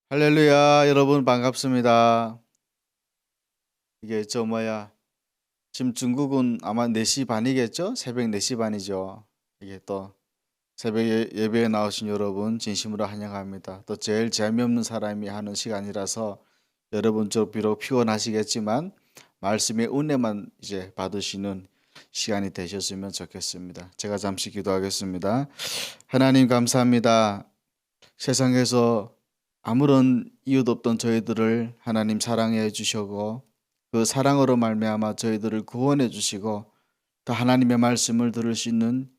할렐루야, 여러분 반갑습니다. 이게 지금 중국은 아마 4시 반이겠죠? 새벽 4시 반이죠. 이게 또 새벽 예배에 나오신 여러분 진심으로 환영합니다. 또 제일 재미없는 사람이 하는 시간이라서 여러분 비록 피곤하시겠지만 말씀의 은혜만 이제 받으시는 시간이 되셨으면 좋겠습니다. 제가 잠시 기도하겠습니다. 하나님 감사합니다. 세상에서 아무런 이유도 없던 저희들을 하나님 사랑해 주시고 그 사랑으로 말미암아 저희들을 구원해 주시고 또 하나님의 말씀을 들을 수 있는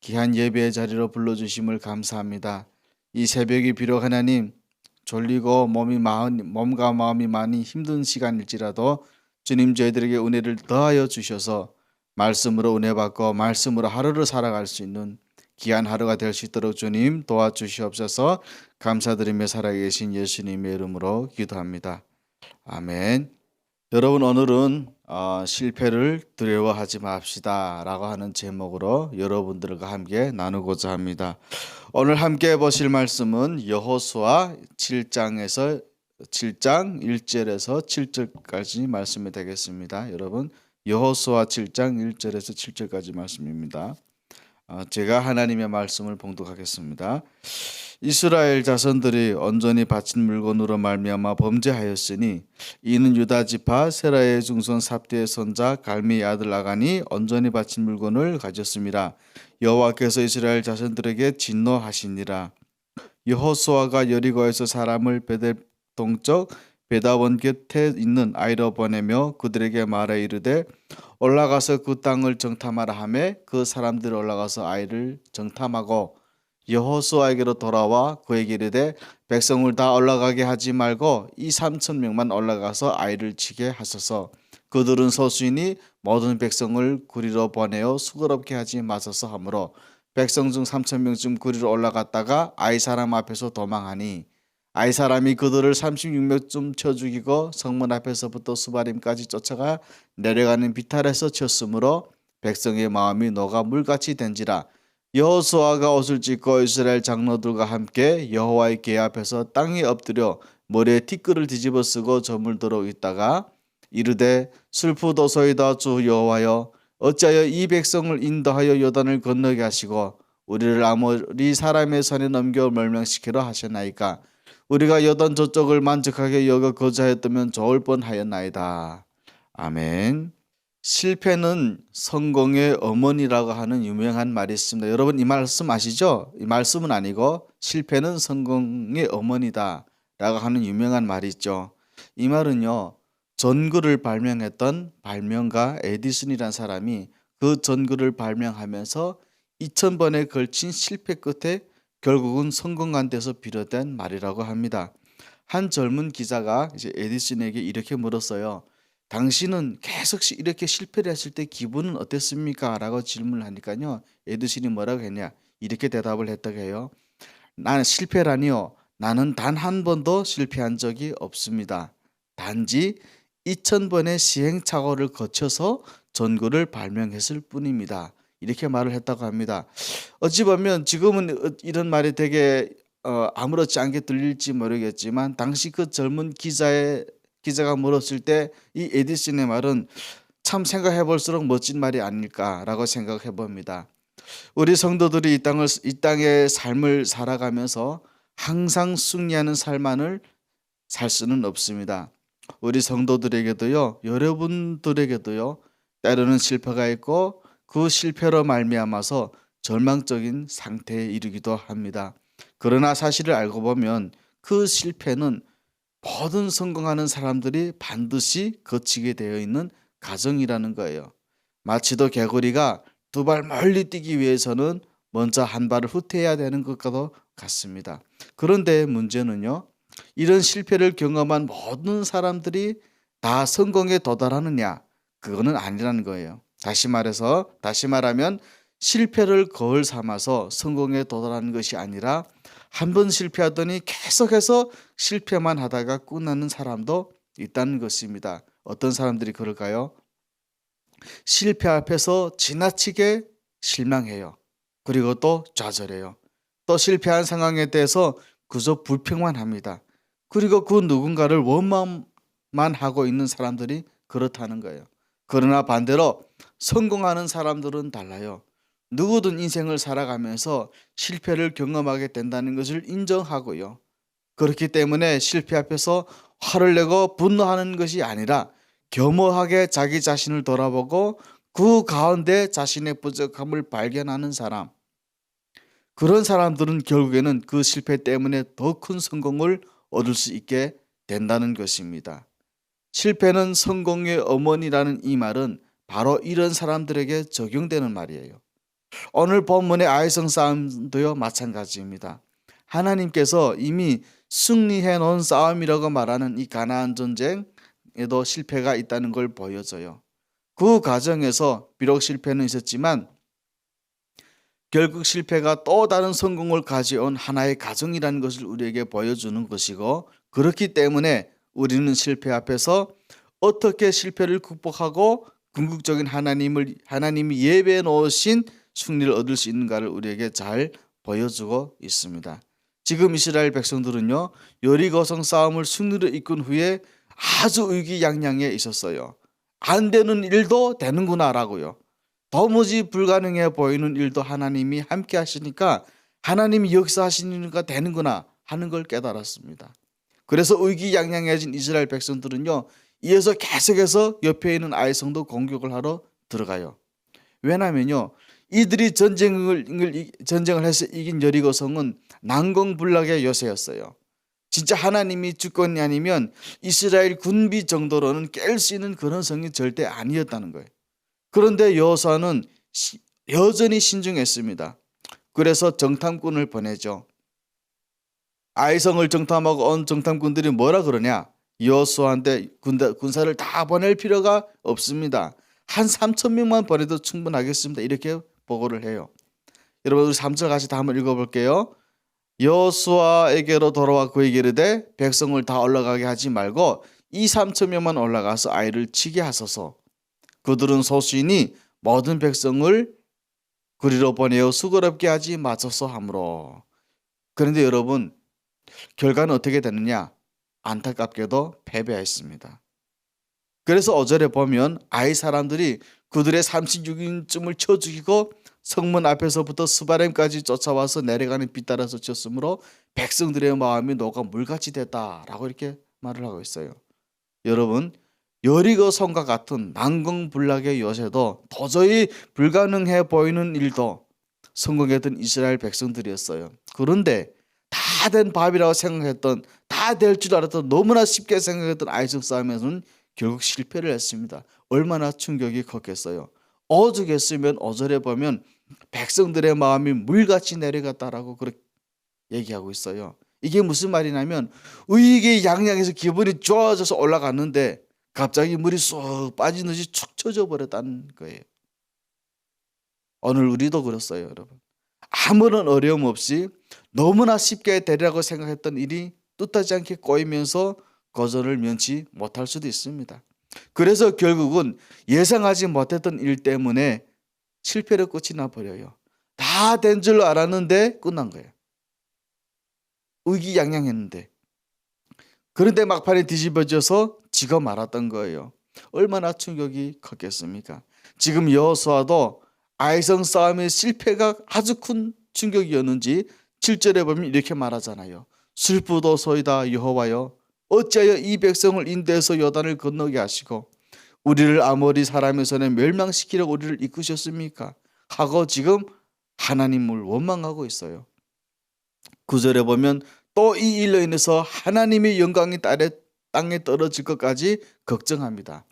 귀한 예배의 자리로 불러주심을 감사합니다. 이 새벽이 비록 하나님 졸리고 몸과 마음이 많이 힘든 시간일지라도 주님 저희들에게 은혜를 더하여 주셔서 말씀으로 은혜 받고 말씀으로 하루를 살아갈 수 있는 귀한 하루가 될 수 있도록 주님 도와주시옵소서. 감사드리며 살아계신 예수님의 이름으로 기도합니다. 아멘. 여러분 오늘은 실패를 두려워하지 맙시다 라고 하는 제목으로 여러분들과 함께 나누고자 합니다. 오늘 함께 보실 말씀은 여호수아 7장 1절에서 7절까지 말씀이 되겠습니다. 여러분 여호수아 7장 1절에서 7절까지 말씀입니다. 제가 하나님의 말씀을 봉독하겠습니다. 이스라엘 자손들이 온전히 바친 물건으로 말미암아 범죄하였으니 이는 유다 지파 세라의 중손 삽디의 손자 갈미의 아들 아간이 온전히 바친 물건을 가졌습니다. 여호와께서 이스라엘 자손들에게 진노하시니라. 여호수아가 여리고에서 사람을 베델 동쪽 베다원 곁에 있는 아이로 보내며 그들에게 말해 이르되 올라가서 그 땅을 정탐하라 하매 그 사람들이 올라가서 아이를 정탐하고 여호수아에게로 돌아와 그에게 이르되 백성을 다 올라가게 하지 말고 2,3,000명만 올라가서 아이를 치게 하소서. 그들은 소수이니 모든 백성을 구리로 보내어 수고롭게 하지 마소서 하므로 백성 중 3,000명쯤 구리로 올라갔다가 아이 사람 앞에서 도망하니 아이 사람이 그들을 36명쯤 쳐 죽이고 성문 앞에서부터 수바림까지 쫓아가 내려가는 비탈에서 쳤으므로 백성의 마음이 녹아 물같이 된지라. 여호수아가 옷을 찢고 이스라엘 장로들과 함께 여호와의 궤 앞에서 땅에 엎드려 머리에 티끌을 뒤집어 쓰고 저물도록 있다가 이르되 슬프도소이다 주 여호와여 어찌하여 이 백성을 인도하여 요단을 건너게 하시고 우리를 아모리 사람의 손에 넘겨 멸망시키려 하셨나이까. 우리가 요단 저쪽을 만족하게 여겨 거주하였다면 좋을 뻔하였나이다. 아멘. 실패는 성공의 어머니라고 하는 유명한 말이 있습니다. 여러분 이 말씀 아시죠? 이 말씀은 아니고 실패는 성공의 어머니다 라고 하는 유명한 말이 있죠. 이 말은요, 전구를 발명했던 발명가 에디슨이라는 사람이 그 전구를 발명하면서 2000번에 걸친 실패 끝에 결국은 성공한 데서 비롯된 말이라고 합니다. 한 젊은 기자가 이제 에디슨에게 이렇게 물었어요. 당신은 계속 이렇게 실패를 했을 때 기분은 어땠습니까? 라고 질문을 하니까요. 에디슨이 뭐라고 했냐? 이렇게 대답을 했다고 해요. 나는 실패라니요. 나는 단 한 번도 실패한 적이 없습니다. 단지 2000번의 시행착오를 거쳐서 전구를 발명했을 뿐입니다. 이렇게 말을 했다고 합니다. 어찌 보면 지금은 이런 말이 되게 아무렇지 않게 들릴지 모르겠지만 당시 그 젊은 기자가 물었을 때 이 에디슨의 말은 참 생각해 볼수록 멋진 말이 아닐까라고 생각해 봅니다. 우리 성도들이 이 땅의 삶을 살아가면서 항상 승리하는 삶만을 살 수는 없습니다. 우리 성도들에게도요, 여러분들에게도요, 때로는 실패가 있고 그 실패로 말미암아서 절망적인 상태에 이르기도 합니다. 그러나 사실을 알고 보면 그 실패는 모든 성공하는 사람들이 반드시 거치게 되어 있는 과정이라는 거예요. 마치도 개구리가 2발 멀리 뛰기 위해서는 먼저 한 발을 후퇴해야 되는 것과도 같습니다. 그런데 문제는요, 이런 실패를 경험한 모든 사람들이 다 성공에 도달하느냐? 그거는 아니라는 거예요. 다시 말하면 실패를 거울 삼아서 성공에 도달하는 것이 아니라 한 번 실패하더니 계속해서 실패만 하다가 끝나는 사람도 있다는 것입니다. 어떤 사람들이 그럴까요? 실패 앞에서 지나치게 실망해요. 그리고 또 좌절해요. 또 실패한 상황에 대해서 그저 불평만 합니다. 그리고 그 누군가를 원망만 하고 있는 사람들이 그렇다는 거예요. 그러나 반대로 성공하는 사람들은 달라요. 누구든 인생을 살아가면서 실패를 경험하게 된다는 것을 인정하고요. 그렇기 때문에 실패 앞에서 화를 내고 분노하는 것이 아니라 겸허하게 자기 자신을 돌아보고 그 가운데 자신의 부족함을 발견하는 사람, 그런 사람들은 결국에는 그 실패 때문에 더 큰 성공을 얻을 수 있게 된다는 것입니다. 실패는 성공의 어머니라는 이 말은 바로 이런 사람들에게 적용되는 말이에요. 오늘 본문의 아이성 싸움도요 마찬가지입니다. 하나님께서 이미 승리해 놓은 싸움이라고 말하는 이 가나안 전쟁에도 실패가 있다는 걸 보여줘요. 그 과정에서 비록 실패는 있었지만 결국 실패가 또 다른 성공을 가져온 하나의 과정이라는 것을 우리에게 보여주는 것이고, 그렇기 때문에 우리는 실패 앞에서 어떻게 실패를 극복하고 궁극적인 하나님이 예배해 놓으신 승리를 얻을 수 있는가를 우리에게 잘 보여주고 있습니다. 지금 이스라엘 백성들은요 여리고성 싸움을 승리로 이끈 후에 아주 의기양양해 있었어요. 안 되는 일도 되는구나라고요. 도무지 불가능해 보이는 일도 하나님이 함께 하시니까 하나님이 역사하시니까 되는구나 하는 걸 깨달았습니다. 그래서 의기양양해진 이스라엘 백성들은요 이어서 계속해서 옆에 있는 아이성도 공격을 하러 들어가요. 왜냐면요 이들이 전쟁을 해서 이긴 여리고성은 난공불락의 요새였어요. 진짜 하나님이 주권이 아니면 이스라엘 군비 정도로는 깰 수 있는 그런 성이 절대 아니었다는 거예요. 그런데 여호수아는 여전히 신중했습니다. 그래서 정탐꾼을 보내죠. 아이성을 정탐하고 온 정탐꾼들이 뭐라 그러냐? 여호수아한테 군사를 다 보낼 필요가 없습니다. 한 3,000명만 보내도 충분하겠습니다. 이렇게 보고를 해요. 여러분 우리 3절 같이 다 한번 읽어볼게요. 여호수아에게로 돌아와 그에게 이르되 백성을 다 올라가게 하지 말고 이 3,000명만 올라가서 아이를 치게 하소서. 그들은 소수이니 모든 백성을 그리로 보내어 수고롭게 하지 마소서 하므로. 그런데 여러분 결과는 어떻게 되느냐? 안타깝게도 패배했습니다. 그래서 5절에 보면 아이 사람들이 그들의 36인쯤을 쳐 죽이고 성문 앞에서부터 스바렘까지 쫓아와서 내려가는 빛 따라서 쳤으므로 백성들의 마음이 녹아 물같이 됐다라고 이렇게 말을 하고 있어요. 여러분 여리고성과 같은 난공불락의 요새도 도저히 불가능해 보이는 일도 성공했던 이스라엘 백성들이었어요. 그런데 다 된 밥이라고 생각했던, 다 될 줄 알았던, 너무나 쉽게 생각했던 아이성 싸움에서는 결국 실패를 했습니다. 얼마나 충격이 컸겠어요. 오죽했으면 5절에 보면 백성들의 마음이 물같이 내려갔다라고 그렇게 얘기하고 있어요. 이게 무슨 말이냐면 의기양양해서 기분이 좋아져서 올라갔는데 갑자기 물이 쏙 빠진 듯이 축 처져 버렸다는 거예요. 오늘 우리도 그렇어요, 여러분. 아무런 어려움 없이 너무나 쉽게 되리라고 생각했던 일이 뜻하지 않게 꼬이면서 거절을 면치 못할 수도 있습니다. 그래서 결국은 예상하지 못했던 일 때문에 실패로 끝이 나버려요. 다 된 줄 알았는데 끝난 거예요. 의기양양했는데. 그런데 막판에 뒤집어져서 지가 말았던 거예요. 얼마나 충격이 컸겠습니까? 지금 여호수아도 아이성 싸움의 실패가 아주 큰 충격이었는지 7절에 보면 이렇게 말하잖아요. 슬프도소이다 여호와여, 어찌하여 이 백성을 인도해서 요단을 건너게 하시고 우리를 아모리 사람의 손에 멸망시키려고 우리를 이끄셨습니까? 하고 지금 하나님을 원망하고 있어요. 9절에 보면 또 이 일로 인해서 하나님의 영광이 땅에 떨어질 것까지 걱정합니다.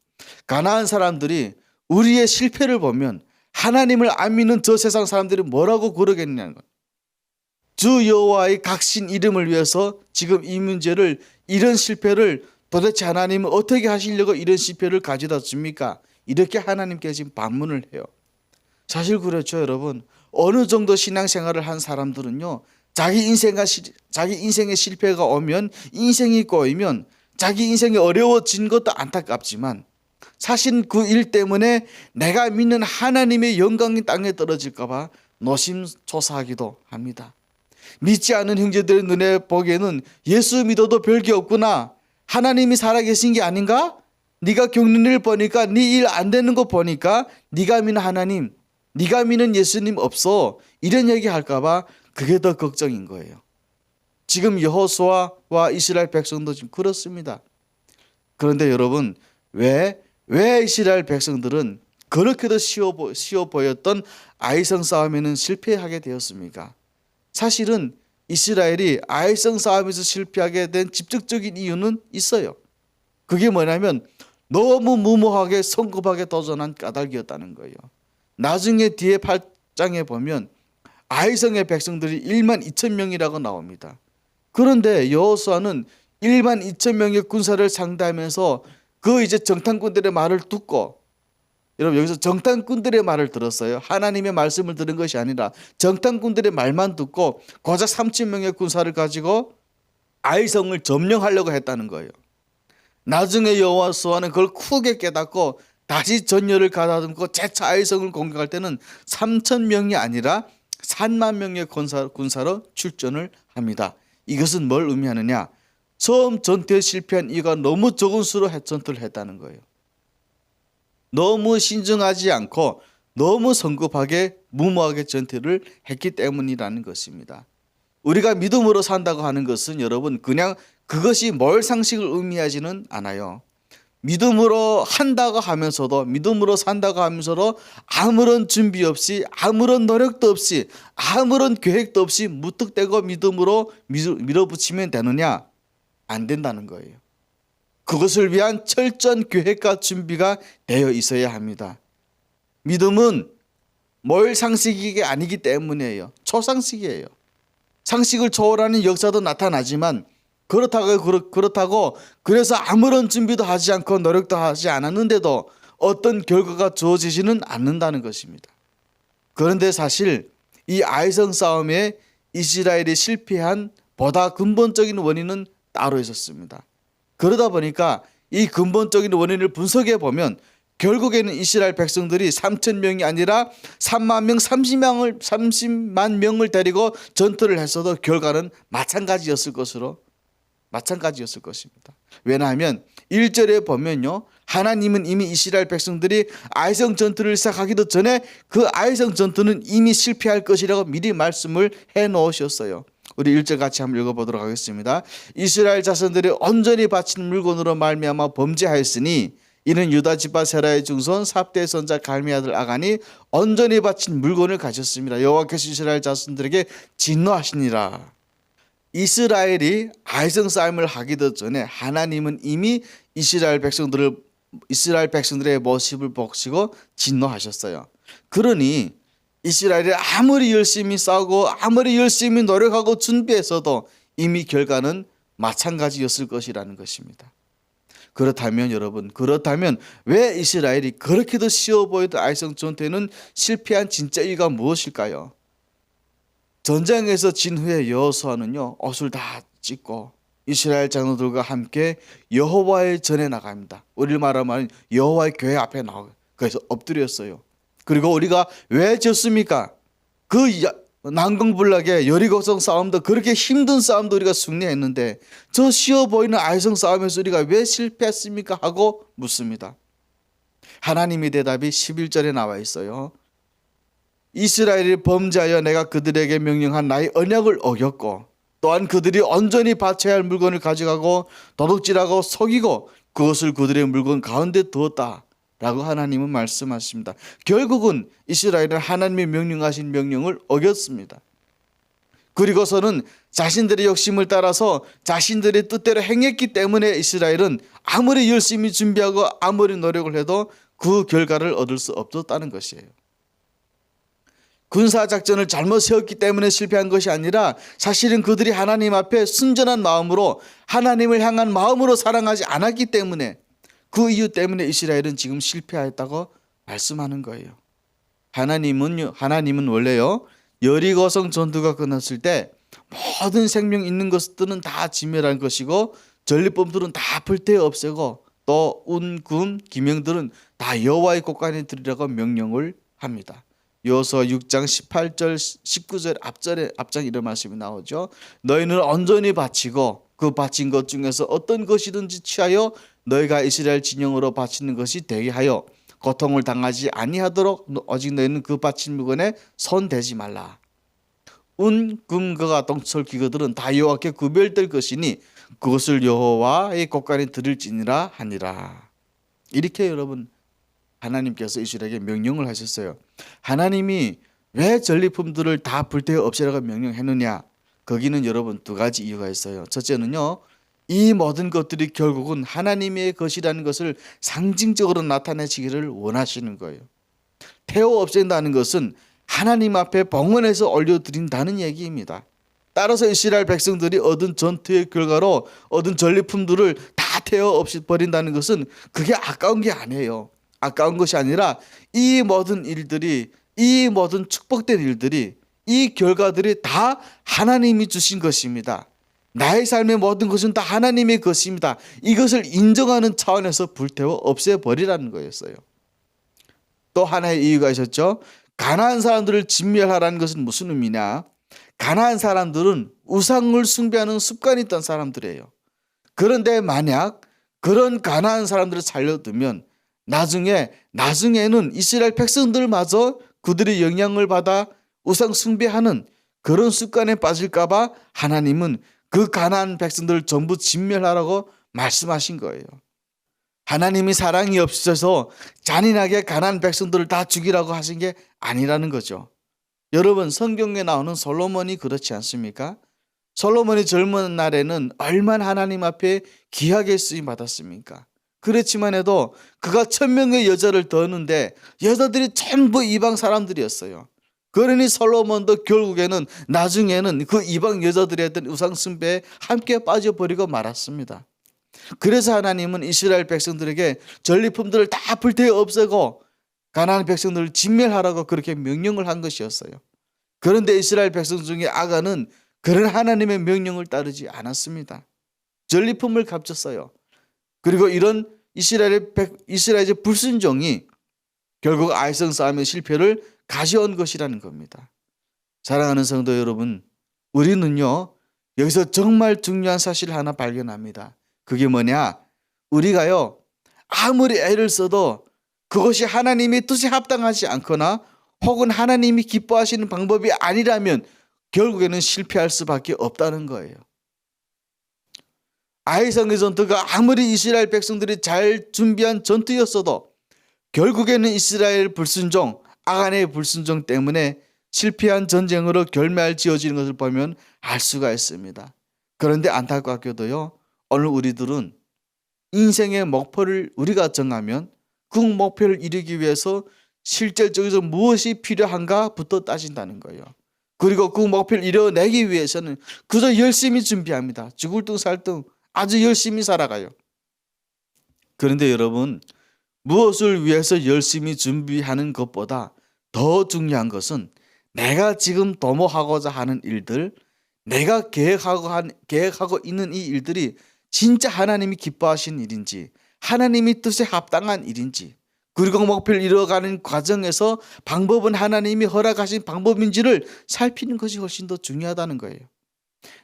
가나안 사람들이 우리의 실패를 보면 하나님을 안 믿는 저 세상 사람들이 뭐라고 그러겠냐는 거예요. 주 여호와의 각신 이름을 위해서 지금 이 문제를, 이런 실패를 도대체 하나님은 어떻게 하시려고 이런 실패를 가져다 줍니까? 이렇게 하나님께 지금 반문을 해요. 사실 그렇죠, 여러분. 어느 정도 신앙생활을 한 사람들은요, 자기 인생의 실패가 오면, 인생이 꼬이면 자기 인생이 어려워진 것도 안타깝지만 사실 그 일 때문에 내가 믿는 하나님의 영광이 땅에 떨어질까 봐 노심초사하기도 합니다. 믿지 않는 형제들의 눈에 보기에는 예수 믿어도 별게 없구나. 하나님이 살아계신 게 아닌가? 네가 겪는 일 보니까 네 일 안 되는 거 보니까 네가 믿는 하나님, 네가 믿는 예수님 없어. 이런 얘기 할까 봐 그게 더 걱정인 거예요. 지금 여호수아와 이스라엘 백성도 지금 그렇습니다. 그런데 여러분, 왜 이스라엘 백성들은 그렇게도 쉬워 보였던 아이성 싸움에는 실패하게 되었습니까? 사실은 이스라엘이 아이성 싸움에서 실패하게 된 직접적인 이유는 있어요. 그게 뭐냐면 너무 무모하게 성급하게 도전한 까닭이었다는 거예요. 나중에 뒤에 8장에 보면 아이성의 백성들이 1만 2천 명이라고 나옵니다. 그런데 여호수아는 1만 2천 명의 군사를 상대하면서 그 이제 정탐꾼들의 말을 듣고, 여러분 여기서 정탐꾼들의 말을 들었어요. 하나님의 말씀을 들은 것이 아니라 정탐꾼들의 말만 듣고 고작 3천 명의 군사를 가지고 아이성을 점령하려고 했다는 거예요. 나중에 여호수아는 그걸 크게 깨닫고 다시 전열을 가다듬고 재차 아이성을 공격할 때는 3천 명이 아니라 3만 명의 군사로 출전을 합니다. 이것은 뭘 의미하느냐? 처음 전투에 실패한 이유가 너무 적은 수로 전투를 했다는 거예요. 너무 신중하지 않고 너무 성급하게 무모하게 전투를 했기 때문이라는 것입니다. 우리가 믿음으로 산다고 하는 것은 여러분 그냥 그것이 뭘 상식을 의미하지는 않아요. 믿음으로 한다고 하면서도, 믿음으로 산다고 하면서도 아무런 준비 없이, 아무런 노력도 없이, 아무런 계획도 없이 무턱대고 믿음으로 밀어붙이면 되느냐? 안 된다는 거예요. 그것을 위한 철저한 계획과 준비가 되어 있어야 합니다. 믿음은 뭘 상식이 아니기 때문이에요. 초상식이에요. 상식을 초월하는 역사도 나타나지만 그렇다고 그래서 아무런 준비도 하지 않고 노력도 하지 않았는데도 어떤 결과가 주어지지는 않는다는 것입니다. 그런데 사실 이 아이성 싸움에 이스라엘이 실패한 보다 근본적인 원인은 따로 있었습니다. 그러다 보니까 이 근본적인 원인을 분석해 보면 결국에는 이스라엘 백성들이 3천 명이 아니라 3만 명, 30만 명을 데리고 전투를 했어도 결과는 마찬가지였을 것입니다. 왜냐하면 1절에 보면요, 하나님은 이미 이스라엘 백성들이 아이성 전투를 시작하기도 전에 그 아이성 전투는 이미 실패할 것이라고 미리 말씀을 해 놓으셨어요. 우리 1절 같이 한번 읽어보도록 하겠습니다. 이스라엘 자손들이 온전히 바친 물건으로 말미암아 범죄하였으니 이는 유다 지파 세라의 중손 삽대의 손자 갈미 아들 아간이 온전히 바친 물건을 가졌습니다. 여호와께서 이스라엘 자손들에게 진노하시니라. 이스라엘이 아이성 싸움을 하기도 전에 하나님은 이미 이스라엘 백성들의 모습을 보시고 진노하셨어요. 그러니 이스라엘이 아무리 열심히 싸우고 아무리 열심히 노력하고 준비했어도 이미 결과는 마찬가지였을 것이라는 것입니다. 그렇다면 여러분, 왜 이스라엘이 그렇게도 쉬워 보이던 아이성 전투에는 실패한 진짜 이유가 무엇일까요? 전쟁에서 진 후에 여호수아는요, 옷을 다 찢고 이스라엘 장로들과 함께 여호와의 전에 나갑니다. 우리 말하면 여호와의 교회 앞에 나가요. 그래서 엎드렸어요. 그리고 우리가 왜 졌습니까? 그 난공불락의 여리고성 싸움도, 그렇게 힘든 싸움도 우리가 승리했는데 저 쉬워 보이는 아이성 싸움에서 우리가 왜 실패했습니까? 하고 묻습니다. 하나님의 대답이 11절에 나와 있어요. 이스라엘이 범죄하여 내가 그들에게 명령한 나의 언약을 어겼고 또한 그들이 온전히 바쳐야 할 물건을 가져가고 도둑질하고 속이고 그것을 그들의 물건 가운데 두었다 라고 하나님은 말씀하십니다. 결국은 이스라엘은 하나님이 명령하신 명령을 어겼습니다. 그리고서는 자신들의 욕심을 따라서 자신들의 뜻대로 행했기 때문에 이스라엘은 아무리 열심히 준비하고 아무리 노력을 해도 그 결과를 얻을 수 없었다는 것이에요. 군사작전을 잘못 세웠기 때문에 실패한 것이 아니라 사실은 그들이 하나님 앞에 순전한 마음으로, 하나님을 향한 마음으로 사랑하지 않았기 때문에, 그 이유 때문에 이스라엘은 지금 실패하였다고 말씀하는 거예요. 하나님은 원래요, 여리고성 전투가 끝났을 때 모든 생명 있는 것들은 다 진멸할 것이고 전리품들은 다 불태워 없애고 또 운, 금, 기명들은 다 여호와의 곳간에 드리라고 명령을 합니다. 여호수아 6장 18절 19절 앞장 이런 말씀이 나오죠. 너희는 온전히 바치고 그 바친 것 중에서 어떤 것이든지 취하여 너희가 이스라엘 진영으로 바치는 것이 되게 하여 고통을 당하지 아니하도록 오직 너희는 그 바친 물건에 손대지 말라. 운, 금, 거가 동철 기거들은 다 여호와께 구별될 것이니 그것을 여호와의 곳간에 드릴지니라 하니라. 이렇게 여러분 하나님께서 이스라엘에게 명령을 하셨어요. 하나님이 왜 전리품들을 다 불태워 없애라고 명령했느냐? 거기는 여러분 두 가지 이유가 있어요. 첫째는요, 이 모든 것들이 결국은 하나님의 것이라는 것을 상징적으로 나타내시기를 원하시는 거예요. 태워 없앤다는 것은 하나님 앞에 봉헌해서 올려드린다는 얘기입니다. 따라서 이스라엘 백성들이 얻은 전투의 결과로 얻은 전리품들을 다 태워 없이 버린다는 것은 그게 아까운 게 아니에요. 아까운 것이 아니라 이 모든 일들이, 이 모든 축복된 일들이, 이 결과들이 다 하나님이 주신 것입니다. 나의 삶의 모든 것은 다 하나님의 것입니다. 이것을 인정하는 차원에서 불태워 없애버리라는 거였어요. 또 하나의 이유가 있었죠. 가나안 사람들을 진멸하라는 것은 무슨 의미냐? 가나안 사람들은 우상을 숭배하는 습관이 있던 사람들이에요. 그런데 만약 그런 가나안 사람들을 살려두면 나중에는 이스라엘 백성들마저 그들의 영향을 받아 우상 숭배하는 그런 습관에 빠질까봐 하나님은 그 가나안 백성들을 전부 진멸하라고 말씀하신 거예요. 하나님이 사랑이 없어서 잔인하게 가나안 백성들을 다 죽이라고 하신 게 아니라는 거죠. 여러분, 성경에 나오는 솔로몬이 그렇지 않습니까? 솔로몬이 젊은 날에는 얼마나 하나님 앞에 귀하게 쓰임 받았습니까? 그렇지만 해도 그가 1000명의 여자를 뒀는데 여자들이 전부 이방 사람들이었어요. 그러니 솔로몬도 결국에는 나중에는 그 이방 여자들이 했던 우상 숭배에 함께 빠져버리고 말았습니다. 그래서 하나님은 이스라엘 백성들에게 전리품들을 다 불태워 없애고 가나안 백성들을 진멸하라고 그렇게 명령을 한 것이었어요. 그런데 이스라엘 백성 중에 아간은 그런 하나님의 명령을 따르지 않았습니다. 전리품을 값졌어요. 그리고 이런 이스라엘의 불순종이 결국 아이성 싸움의 실패를 가져온 것이라는 겁니다. 사랑하는 성도 여러분, 우리는요, 여기서 정말 중요한 사실을 하나 발견합니다. 그게 뭐냐? 우리가요, 아무리 애를 써도 그것이 하나님의 뜻에 합당하지 않거나 혹은 하나님이 기뻐하시는 방법이 아니라면 결국에는 실패할 수밖에 없다는 거예요. 아이성의 전투가 아무리 이스라엘 백성들이 잘 준비한 전투였어도 결국에는 이스라엘 불순종, 아간의 불순종 때문에 실패한 전쟁으로 결말 지어지는 것을 보면 알 수가 있습니다. 그런데 안타깝게도요, 오늘 우리들은 인생의 목표를 우리가 정하면 그 목표를 이루기 위해서 실질적으로 무엇이 필요한가부터 따진다는 거예요. 그리고 그 목표를 이뤄내기 위해서는 그저 열심히 준비합니다. 죽을 둥 살 둥 아주 열심히 살아가요. 그런데 여러분, 무엇을 위해서 열심히 준비하는 것보다 더 중요한 것은 내가 지금 도모하고자 하는 일들, 내가 계획하고 있는 이 일들이 진짜 하나님이 기뻐하시는 일인지, 하나님이 뜻에 합당한 일인지, 그리고 목표를 이뤄가는 과정에서 방법은 하나님이 허락하신 방법인지를 살피는 것이 훨씬 더 중요하다는 거예요.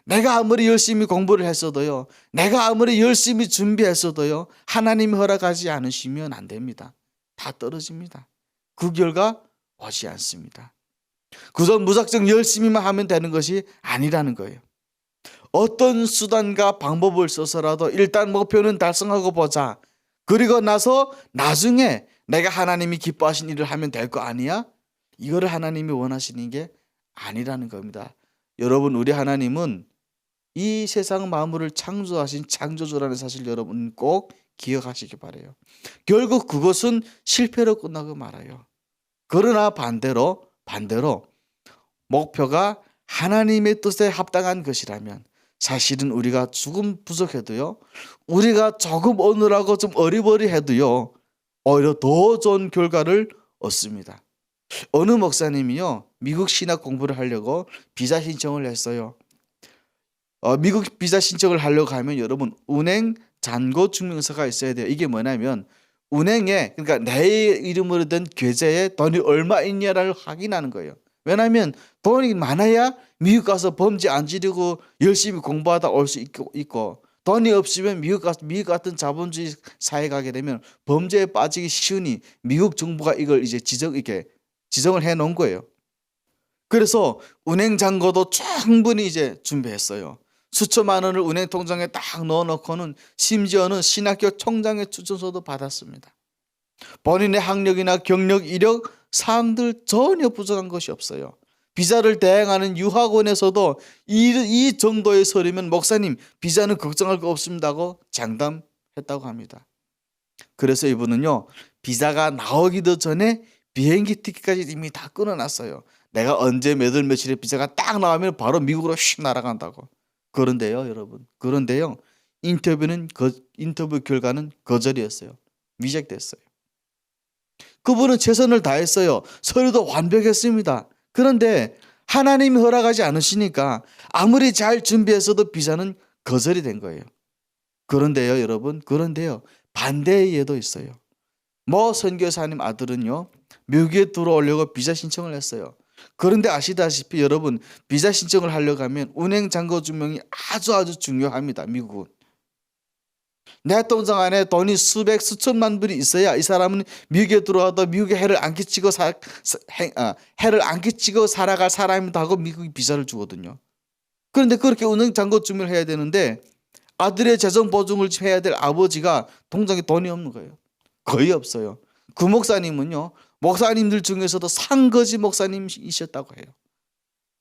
내가 아무리 열심히 공부를 했어도요, 내가 아무리 열심히 준비했어도요, 하나님이 허락하지 않으시면 안 됩니다. 다 떨어집니다. 그 결과 오지 않습니다. 그저 무작정 열심히만 하면 되는 것이 아니라는 거예요. 어떤 수단과 방법을 써서라도 일단 목표는 달성하고 보자. 그리고 나서 나중에 내가 하나님이 기뻐하신 일을 하면 될 거 아니야? 이거를 하나님이 원하시는 게 아니라는 겁니다. 여러분, 우리 하나님은 이 세상 만물을 창조하신 창조주라는 사실 여러분 꼭 기억하시기 바라요. 결국 그것은 실패로 끝나고 말아요. 그러나 반대로 목표가 하나님의 뜻에 합당한 것이라면 사실은 우리가 조금 부족해도요, 우리가 조금 어느라고 좀 어리버리해도요, 오히려 더 좋은 결과를 얻습니다. 어느 목사님이요, 미국 신학 공부를 하려고 비자 신청을 했어요. 미국 비자 신청을 하려고 하면 여러분 은행 잔고 증명서가 있어야 돼요. 이게 뭐냐면 운행에, 그러니까 내 이름으로 된 계좌에 돈이 얼마 있냐를 확인하는 거예요. 왜냐하면 돈이 많아야 미국 가서 범죄 안 저지르고 열심히 공부하다 올 수 있고, 돈이 없으면 미국 같은 자본주의 사회 가게 되면 범죄에 빠지기 쉬우니 미국 정부가 이걸 이제 지정을 해 놓은 거예요. 그래서 은행 잔고도 충분히 이제 준비했어요. 수천만 원을 은행 통장에 딱 넣어 놓고는 심지어는 신학교 총장의 추천서도 받았습니다. 본인의 학력이나 경력, 이력 사항들 전혀 부족한 것이 없어요. 비자를 대행하는 유학원에서도 이 정도의 서류면 목사님 비자는 걱정할 거 없습니다고 장담했다고 합니다. 그래서 이분은요, 비자가 나오기도 전에 비행기 티켓까지 이미 다 끊어놨어요. 내가 언제 몇 월 며칠에 비자가 딱 나오면 바로 미국으로 휙 날아간다고. 그런데요, 여러분, 그런데요, 인터뷰 결과는 거절이었어요. 리젝트됐어요. 그분은 최선을 다했어요. 서류도 완벽했습니다. 그런데 하나님이 허락하지 않으시니까 아무리 잘 준비했어도 비자는 거절이 된 거예요. 그런데요, 여러분, 그런데요, 반대의 예도 있어요. 뭐 선교사님 아들은요, 미국에 들어오려고 비자 신청을 했어요. 그런데 아시다시피 여러분, 비자 신청을 하려고 하면 운행 잔고 증명이 아주 중요합니다. 미국은. 내 통장 안에 돈이 수천만 불이 있어야 이 사람은 미국에 들어와도 미국에 해를 안 끼치고 살아갈 사람이다 하고 미국이 비자를 주거든요. 그런데 그렇게 은행 잔고 증명을 해야 되는데 아들의 재정 보증을 해야 될 아버지가 통장에 돈이 없는 거예요. 거의 없어요. 그 목사님은요, 목사님들 중에서도 상거지 목사님이셨다고 해요.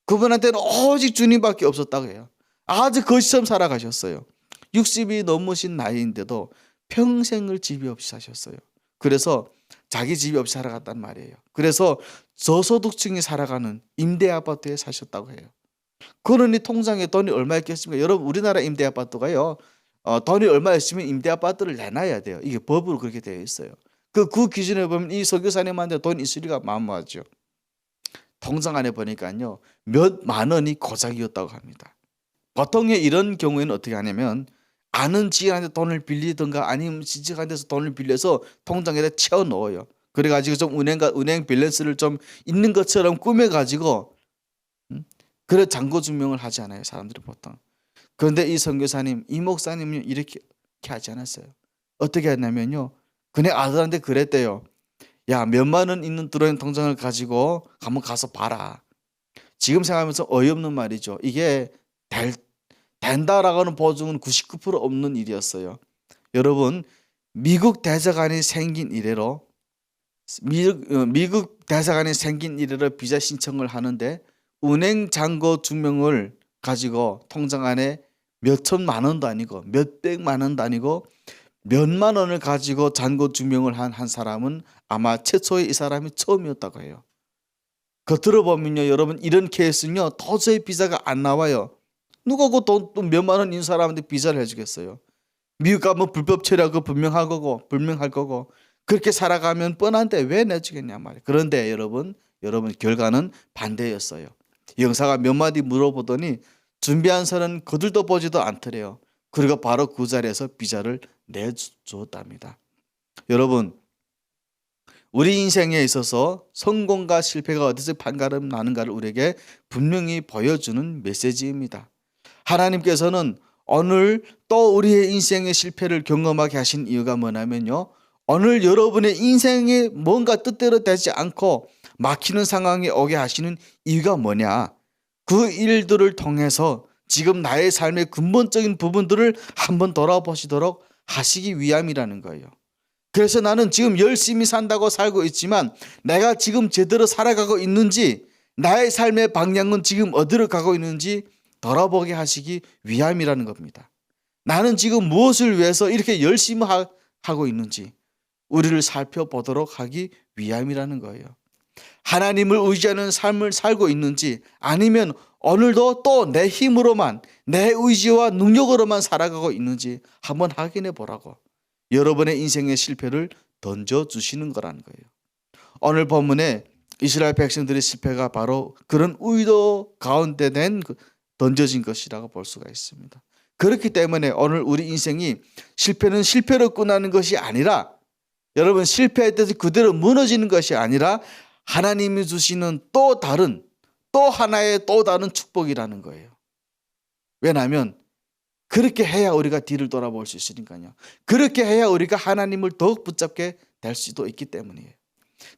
그분한테는 오직 주님밖에 없었다고 해요. 아주 거지처럼 살아가셨어요. 60이 넘으신 나이인데도 평생을 집이 없이 사셨어요. 그래서 자기 집이 없이 살아갔단 말이에요. 그래서 저소득층이 살아가는 임대 아파트에 사셨다고 해요. 그러니 통장에 돈이 얼마 있겠습니까? 여러분, 우리나라 임대 아파트가요, 돈이 얼마 있으면 임대 아파트를 내놔야 돼요. 이게 법으로 그렇게 되어 있어요. 그 기준에 보면 이 선교사님한테 돈 있을 리가 만무하죠. 통장 안에 보니까요, 몇만 원이 고작이었다고 합니다. 보통 이런 경우에는 어떻게 하냐면 아는 지인한테 돈을 빌리든가 아니면 지직한 데서 돈을 빌려서 통장에다 채워 넣어요. 그래가지고 좀 은행 밸런스를 좀 있는 것처럼 꾸며가지고 그래 잔고 증명을 하지 않아요, 사람들이 보통. 그런데 이 선교사님, 이 목사님은 이렇게 하지 않았어요. 어떻게 했냐면요, 그네 아들한테 그랬대요. 야, 몇만 원 있는 들어있는 통장을 가지고 한번 가서 봐라. 지금 생각하면서 어이없는 말이죠. 이게 된다라고 하는 보증은 99% 없는 일이었어요. 여러분, 미국 대사관이 생긴 이래로 비자 신청을 하는데 은행 잔고 증명을 가지고 통장 안에 몇 천만 원도 아니고 몇 백만 원도 아니고 몇만 원을 가지고 잔고 증명을 한 사람은 아마 최초의 이 사람이 처음이었다고 해요. 그 들어보면요, 여러분, 이런 케이스는요, 도저히 비자가 안 나와요. 누가 그 돈 몇만 원 있는 사람한테 비자를 해주겠어요? 미국 가면 불법 체류하고 분명할 거고 그렇게 살아가면 뻔한데 왜 내주겠냐 말이에요. 그런데 여러분 결과는 반대였어요. 영사가 몇 마디 물어보더니 준비한 서는 거들떠 보지도 않더래요. 그리고 바로 그 자리에서 비자를 내주었답니다. 여러분, 우리 인생에 있어서 성공과 실패가 어디서 판가름 나는가를 우리에게 분명히 보여주는 메시지입니다. 하나님께서는 오늘 또 우리의 인생의 실패를 경험하게 하신 이유가 뭐냐면요, 오늘 여러분의 인생에 뭔가 뜻대로 되지 않고 막히는 상황이 오게 하시는 이유가 뭐냐, 그 일들을 통해서 지금 나의 삶의 근본적인 부분들을 한번 돌아보시도록 하시기 위함이라는 거예요. 그래서 나는 지금 열심히 산다고 살고 있지만 내가 지금 제대로 살아가고 있는지, 나의 삶의 방향은 지금 어디로 가고 있는지 돌아보게 하시기 위함이라는 겁니다. 나는 지금 무엇을 위해서 이렇게 열심히 하고 있는지 우리를 살펴보도록 하기 위함이라는 거예요. 하나님을 의지하는 삶을 살고 있는지, 아니면 오늘도 또 내 힘으로만, 내 의지와 능력으로만 살아가고 있는지 한번 확인해 보라고 여러분의 인생의 실패를 던져주시는 거라는 거예요. 오늘 본문에 이스라엘 백성들의 실패가 바로 그런 의도 가운데 던져진 것이라고 볼 수가 있습니다. 그렇기 때문에 오늘 우리 인생이 실패는 실패로 끝나는 것이 아니라 여러분, 실패할 때 그대로 무너지는 것이 아니라 하나님이 주시는 또 하나의 또 다른 축복이라는 거예요. 왜냐하면 그렇게 해야 우리가 뒤를 돌아볼 수 있으니까요. 그렇게 해야 우리가 하나님을 더욱 붙잡게 될 수도 있기 때문이에요.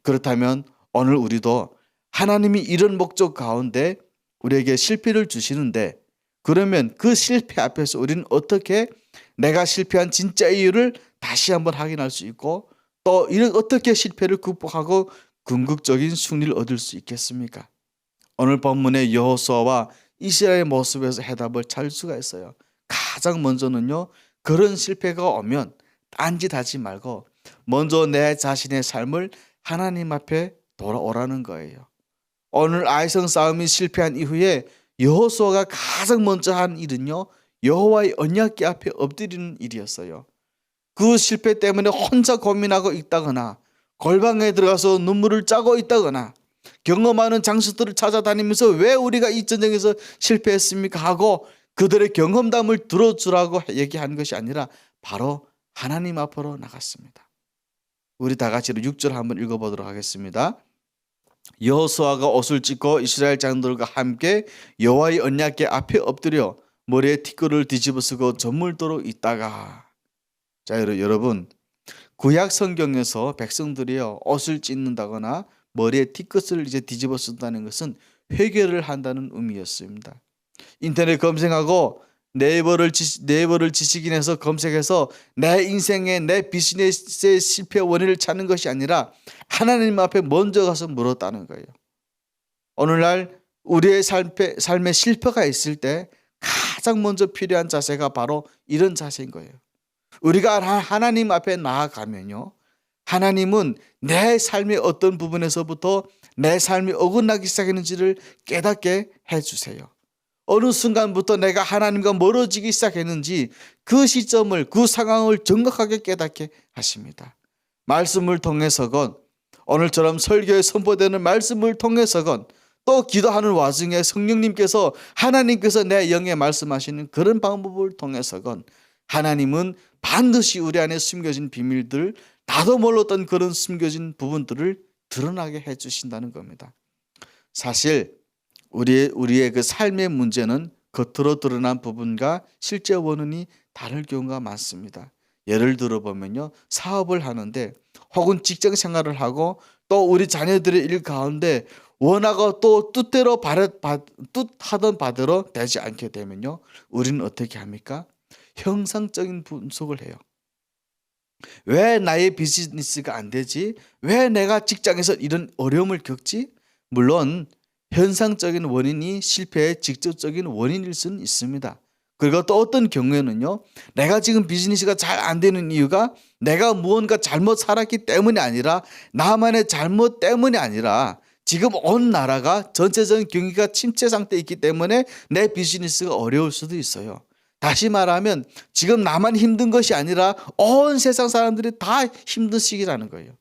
그렇다면 오늘 우리도 하나님이 이런 목적 가운데 우리에게 실패를 주시는데, 그러면 그 실패 앞에서 우리는 어떻게 내가 실패한 진짜 이유를 다시 한번 확인할 수 있고, 또 이런 어떻게 실패를 극복하고 궁극적인 승리를 얻을 수 있겠습니까? 오늘 본문의 여호수아와 이스라엘의 모습에서 해답을 찾을 수가 있어요. 가장 먼저는요, 그런 실패가 오면 딴짓하지 말고 먼저 내 자신의 삶을 하나님 앞에 돌아오라는 거예요. 오늘 아이성 싸움이 실패한 이후에 여호수아가 가장 먼저 한 일은요, 여호와의 언약궤 앞에 엎드리는 일이었어요. 그 실패 때문에 혼자 고민하고 있다거나 골방에 들어가서 눈물을 짜고 있다거나 경험하는 장수들을 찾아다니면서 왜 우리가 이 전쟁에서 실패했습니까 하고 그들의 경험담을 들어주라고 얘기한 것이 아니라 바로 하나님 앞으로 나갔습니다. 우리 다 같이 6절 한번 읽어보도록 하겠습니다. 여호수아가 옷을 찢고 이스라엘 장로들과 함께 여호와의 언약궤 앞에 엎드려 머리에 티끌을 뒤집어 쓰고 저물도록 있다가. 자, 여러분, 구약 성경에서 백성들이요, 옷을 찢는다거나 머리에 티끌을 뒤집어 쓴다는 것은 회개를 한다는 의미였습니다. 인터넷 검색하고 네이버를 지식인에서 검색해서 내 인생의 내 비즈니스의 실패 원인을 찾는 것이 아니라 하나님 앞에 먼저 가서 물었다는 거예요. 오늘날 우리의 삶에 실패가 있을 때 가장 먼저 필요한 자세가 바로 이런 자세인 거예요. 우리가 하나님 앞에 나아가면요, 하나님은 내 삶의 어떤 부분에서부터 내 삶이 어긋나기 시작했는지를 깨닫게 해주세요. 어느 순간부터 내가 하나님과 멀어지기 시작했는지 그 시점을, 그 상황을 정확하게 깨닫게 하십니다. 말씀을 통해서건, 오늘처럼 설교에 선포되는 말씀을 통해서건, 또 기도하는 와중에 성령님께서, 하나님께서 내 영에 말씀하시는 그런 방법을 통해서건 하나님은 반드시 우리 안에 숨겨진 비밀들, 나도 몰랐던 그런 숨겨진 부분들을 드러나게 해주신다는 겁니다. 사실 우리의 그 삶의 문제는 겉으로 드러난 부분과 실제 원인이 다를 경우가 많습니다. 예를 들어보면요, 사업을 하는데 혹은 직장 생활을 하고 또 우리 자녀들의 일 가운데 원하고 또 뜻하던 바대로 되지 않게 되면요, 우리는 어떻게 합니까? 형상적인 분석을 해요. 왜 나의 비즈니스가 안 되지? 왜 내가 직장에서 이런 어려움을 겪지? 물론 현상적인 원인이 실패의 직접적인 원인일 수는 있습니다. 그리고 또 어떤 경우에는요, 내가 지금 비즈니스가 잘 안 되는 이유가 내가 무언가 잘못 살았기 때문이 아니라, 나만의 잘못 때문이 아니라 지금 온 나라가 전체적인 경기가 침체 상태에 있기 때문에 내 비즈니스가 어려울 수도 있어요. 다시 말하면 지금 나만 힘든 것이 아니라 온 세상 사람들이 다 힘든 시기라는 거예요.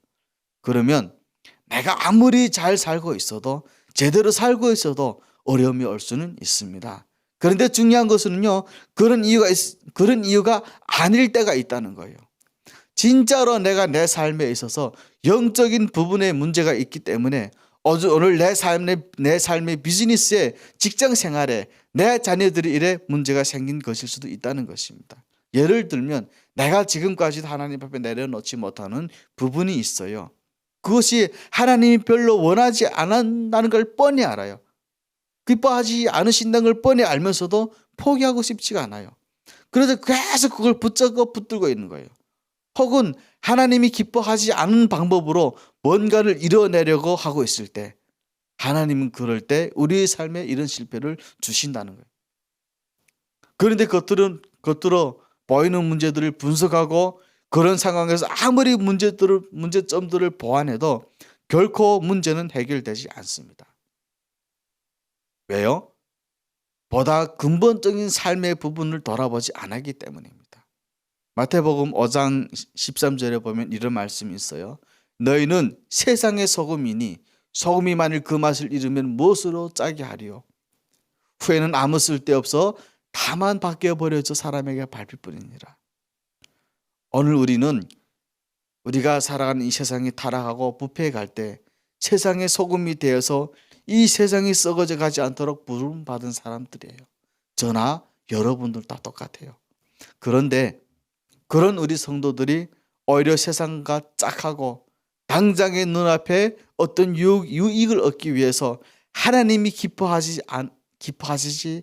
그러면 내가 아무리 잘 살고 있어도, 제대로 살고 있어도 어려움이 올 수는 있습니다. 그런데 중요한 것은요, 그런 이유가 아닐 때가 있다는 거예요. 진짜로 내가 내 삶에 있어서 영적인 부분에 문제가 있기 때문에 오늘 내 삶의 비즈니스에, 직장 생활에, 내 자녀들의 일에 문제가 생긴 것일 수도 있다는 것입니다. 예를 들면 내가 지금까지도 하나님 앞에 내려놓지 못하는 부분이 있어요. 그것이 하나님이 별로 원하지 않는다는 걸 뻔히 알아요. 기뻐하지 않으신다는 걸 뻔히 알면서도 포기하고 싶지가 않아요. 그래서 계속 그걸 붙들고 있는 거예요. 혹은 하나님이 기뻐하지 않은 방법으로 뭔가를 이뤄내려고 하고 있을 때 하나님은 그럴 때 우리의 삶에 이런 실패를 주신다는 거예요. 그런데 겉으로 보이는 문제들을 분석하고 그런 상황에서 아무리 문제점들을 보완해도 결코 문제는 해결되지 않습니다. 왜요? 보다 근본적인 삶의 부분을 돌아보지 않았기 때문입니다. 마태복음 5장 13절에 보면 이런 말씀이 있어요. 너희는 세상의 소금이니 소금이 만일 그 맛을 잃으면 무엇으로 짜게 하리요? 후에는 아무 쓸데없어 다만 밖에 버려져 사람에게 밟힐 뿐이니라. 오늘 우리는 우리가 살아가는 이 세상이 타락하고 부패해 갈 때 세상의 소금이 되어서 이 세상이 썩어져 가지 않도록 부름받은 사람들이에요. 저나 여러분들 다 똑같아요. 그런데 그런 우리 성도들이 오히려 세상과 짝하고 당장의 눈앞에 어떤 유익을 얻기 위해서 하나님이 기뻐하시지 않은 기뻐하시지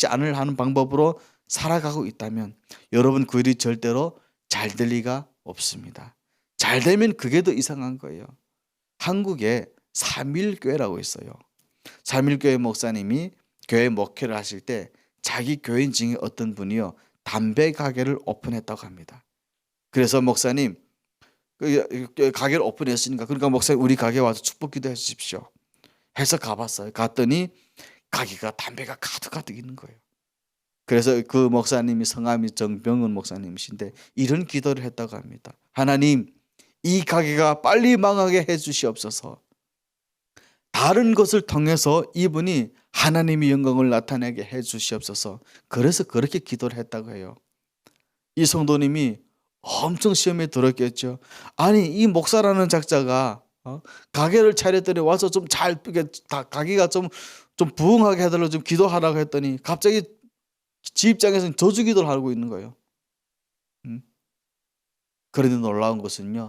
않을 하는 방법으로 살아가고 있다면 여러분 그 일이 절대로 잘 될 리가 없습니다. 잘 되면 그게 더 이상한 거예요. 한국에 삼일교회라고 있어요. 삼일교회 목사님이 교회 목회를 하실 때 자기 교인 중에 어떤 분이요 담배 가게를 오픈했다고 합니다. 그래서 목사님 가게를 오픈했으니까 그러니까 목사님 우리 가게 와서 축복 기도해 주십시오 해서 가봤어요. 갔더니 가게가 담배가 가득 있는 거예요. 그래서 그 목사님이 성함이 정병은 목사님이신데 이런 기도를 했다고 합니다. 하나님, 이 가게가 빨리 망하게 해 주시옵소서. 다른 것을 통해서 이분이 하나님의 영광을 나타내게 해 주시옵소서. 그래서 그렇게 기도를 했다고 해요. 이 성도님이 엄청 시험에 들었겠죠. 아니 이 목사라는 작자가 가게를 차렸더니 와서 좀 잘 가게가 좀 부흥하게 해달라고 좀 기도하라고 했더니 갑자기 지 입장에서는 저주기도를 하고 있는 거예요. 그런데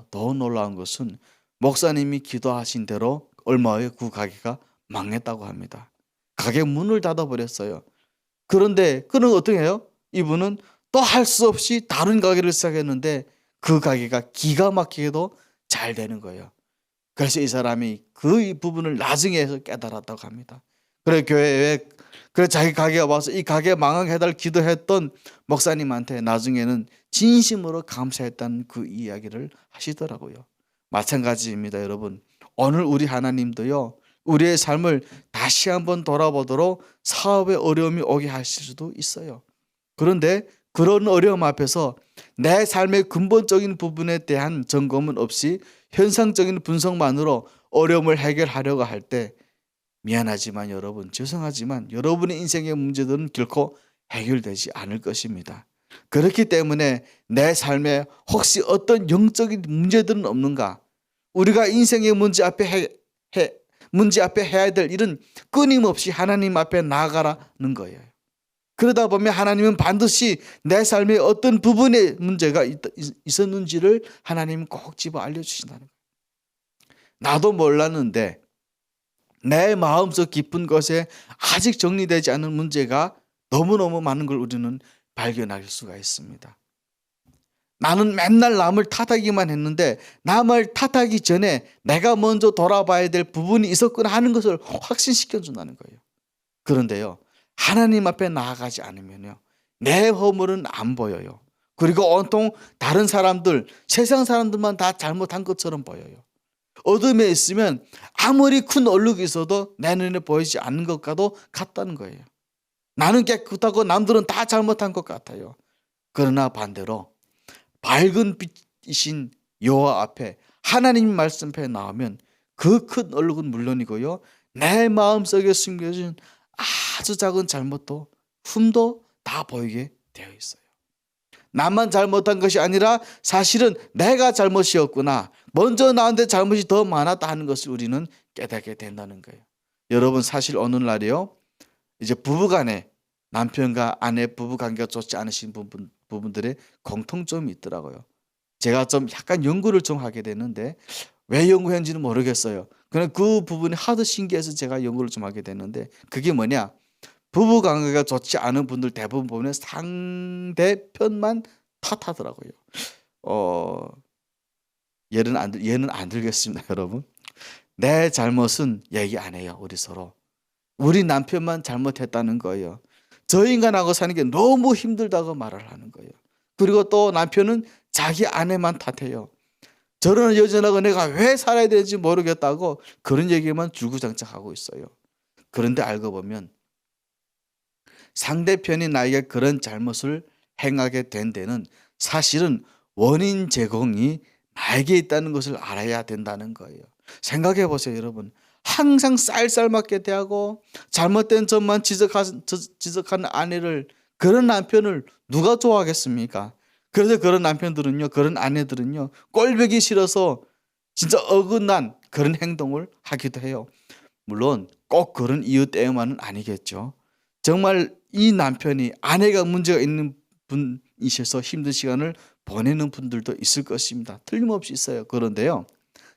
더 놀라운 것은 목사님이 기도하신 대로 얼마 후에 그 가게가 망했다고 합니다. 가게 문을 닫아버렸어요. 그런데 그는 어떻게 해요? 이분은 또 할 수 없이 다른 가게를 시작했는데 그 가게가 기가 막히게도 잘 되는 거예요. 그래서 이 사람이 그 부분을 나중에 해서 깨달았다고 합니다. 그래 교회에 자기 가게가 와서 이 가게 망하게 해달 기도했던 목사님한테 나중에는 진심으로 감사했다는 그 이야기를 하시더라고요. 마찬가지입니다, 여러분. 오늘 우리 하나님도요. 우리의 삶을 다시 한번 돌아보도록 사업에 어려움이 오게 하실 수도 있어요. 그런데 그런 어려움 앞에서 내 삶의 근본적인 부분에 대한 점검은 없이 현상적인 분석만으로 어려움을 해결하려고 할 때 미안하지만 여러분, 죄송하지만 여러분의 인생의 문제들은 결코 해결되지 않을 것입니다. 그렇기 때문에 내 삶에 혹시 어떤 영적인 문제들은 없는가? 우리가 인생의 문제 앞에 해야 될 일은 끊임없이 하나님 앞에 나아가라는 거예요. 그러다 보면 하나님은 반드시 내 삶에 어떤 부분에 문제가 있었는지를 하나님은 꼭 집어 알려주신다는 거예요. 나도 몰랐는데 내 마음속 깊은 것에 아직 정리되지 않은 문제가 너무너무 많은 걸 우리는 발견할 수가 있습니다. 나는 맨날 남을 탓하기만 했는데 남을 탓하기 전에 내가 먼저 돌아봐야 될 부분이 있었구나 하는 것을 확신시켜준다는 거예요. 그런데요, 하나님 앞에 나아가지 않으면요, 내 허물은 안 보여요. 그리고 온통 다른 사람들, 세상 사람들만 다 잘못한 것처럼 보여요. 어둠에 있으면 아무리 큰 얼룩이 있어도 내 눈에 보이지 않는 것과도 같다는 거예요. 나는 깨끗하고 남들은 다 잘못한 것 같아요. 그러나 반대로 밝은 빛이신 여호와 앞에 하나님 말씀 앞에 나오면 그 큰 얼룩은 물론이고요, 내 마음속에 숨겨진 아주 작은 잘못도 흠도 다 보이게 되어 있어요. 나만 잘못한 것이 아니라 사실은 내가 잘못이었구나, 먼저 나한테 잘못이 더 많았다 하는 것을 우리는 깨닫게 된다는 거예요. 여러분, 사실 어느 날이요, 이제 부부간에 남편과 아내 부부관계가 좋지 않으신 부분들의 공통점이 있더라고요. 제가 좀 약간 연구를 좀 하게 됐는데 왜 연구했는지는 모르겠어요. 그냥 그 부분이 하도 신기해서 제가 연구를 좀 하게 됐는데 그게 뭐냐, 부부관계가 좋지 않은 분들 대부분 보면 상대편만 탓하더라고요. 예는 안 들겠습니다, 여러분. 내 잘못은 얘기 안 해요. 우리 서로 우리 남편만 잘못했다는 거예요. 저 인간하고 사는 게 너무 힘들다고 말을 하는 거예요. 그리고 또 남편은 자기 아내만 탓해요. 저런 여전하고 내가 왜 살아야 되는지 모르겠다고 그런 얘기만 줄구장창하고 있어요. 그런데 알고 보면 상대편이 나에게 그런 잘못을 행하게 된 데는 사실은 원인 제공이 나에게 있다는 것을 알아야 된다는 거예요. 생각해 보세요, 여러분. 항상 쌀쌀맞게 대하고 잘못된 점만 지적하는 아내를, 그런 남편을 누가 좋아하겠습니까? 그래서 그런 남편들은요, 그런 아내들은요, 꼴보기 싫어서 진짜 어긋난 그런 행동을 하기도 해요. 물론 꼭 그런 이유 때문만은 아니겠죠. 정말 이 남편이 아내가 문제가 있는 분이셔서 힘든 시간을 보내는 분들도 있을 것입니다. 틀림없이 있어요. 그런데요,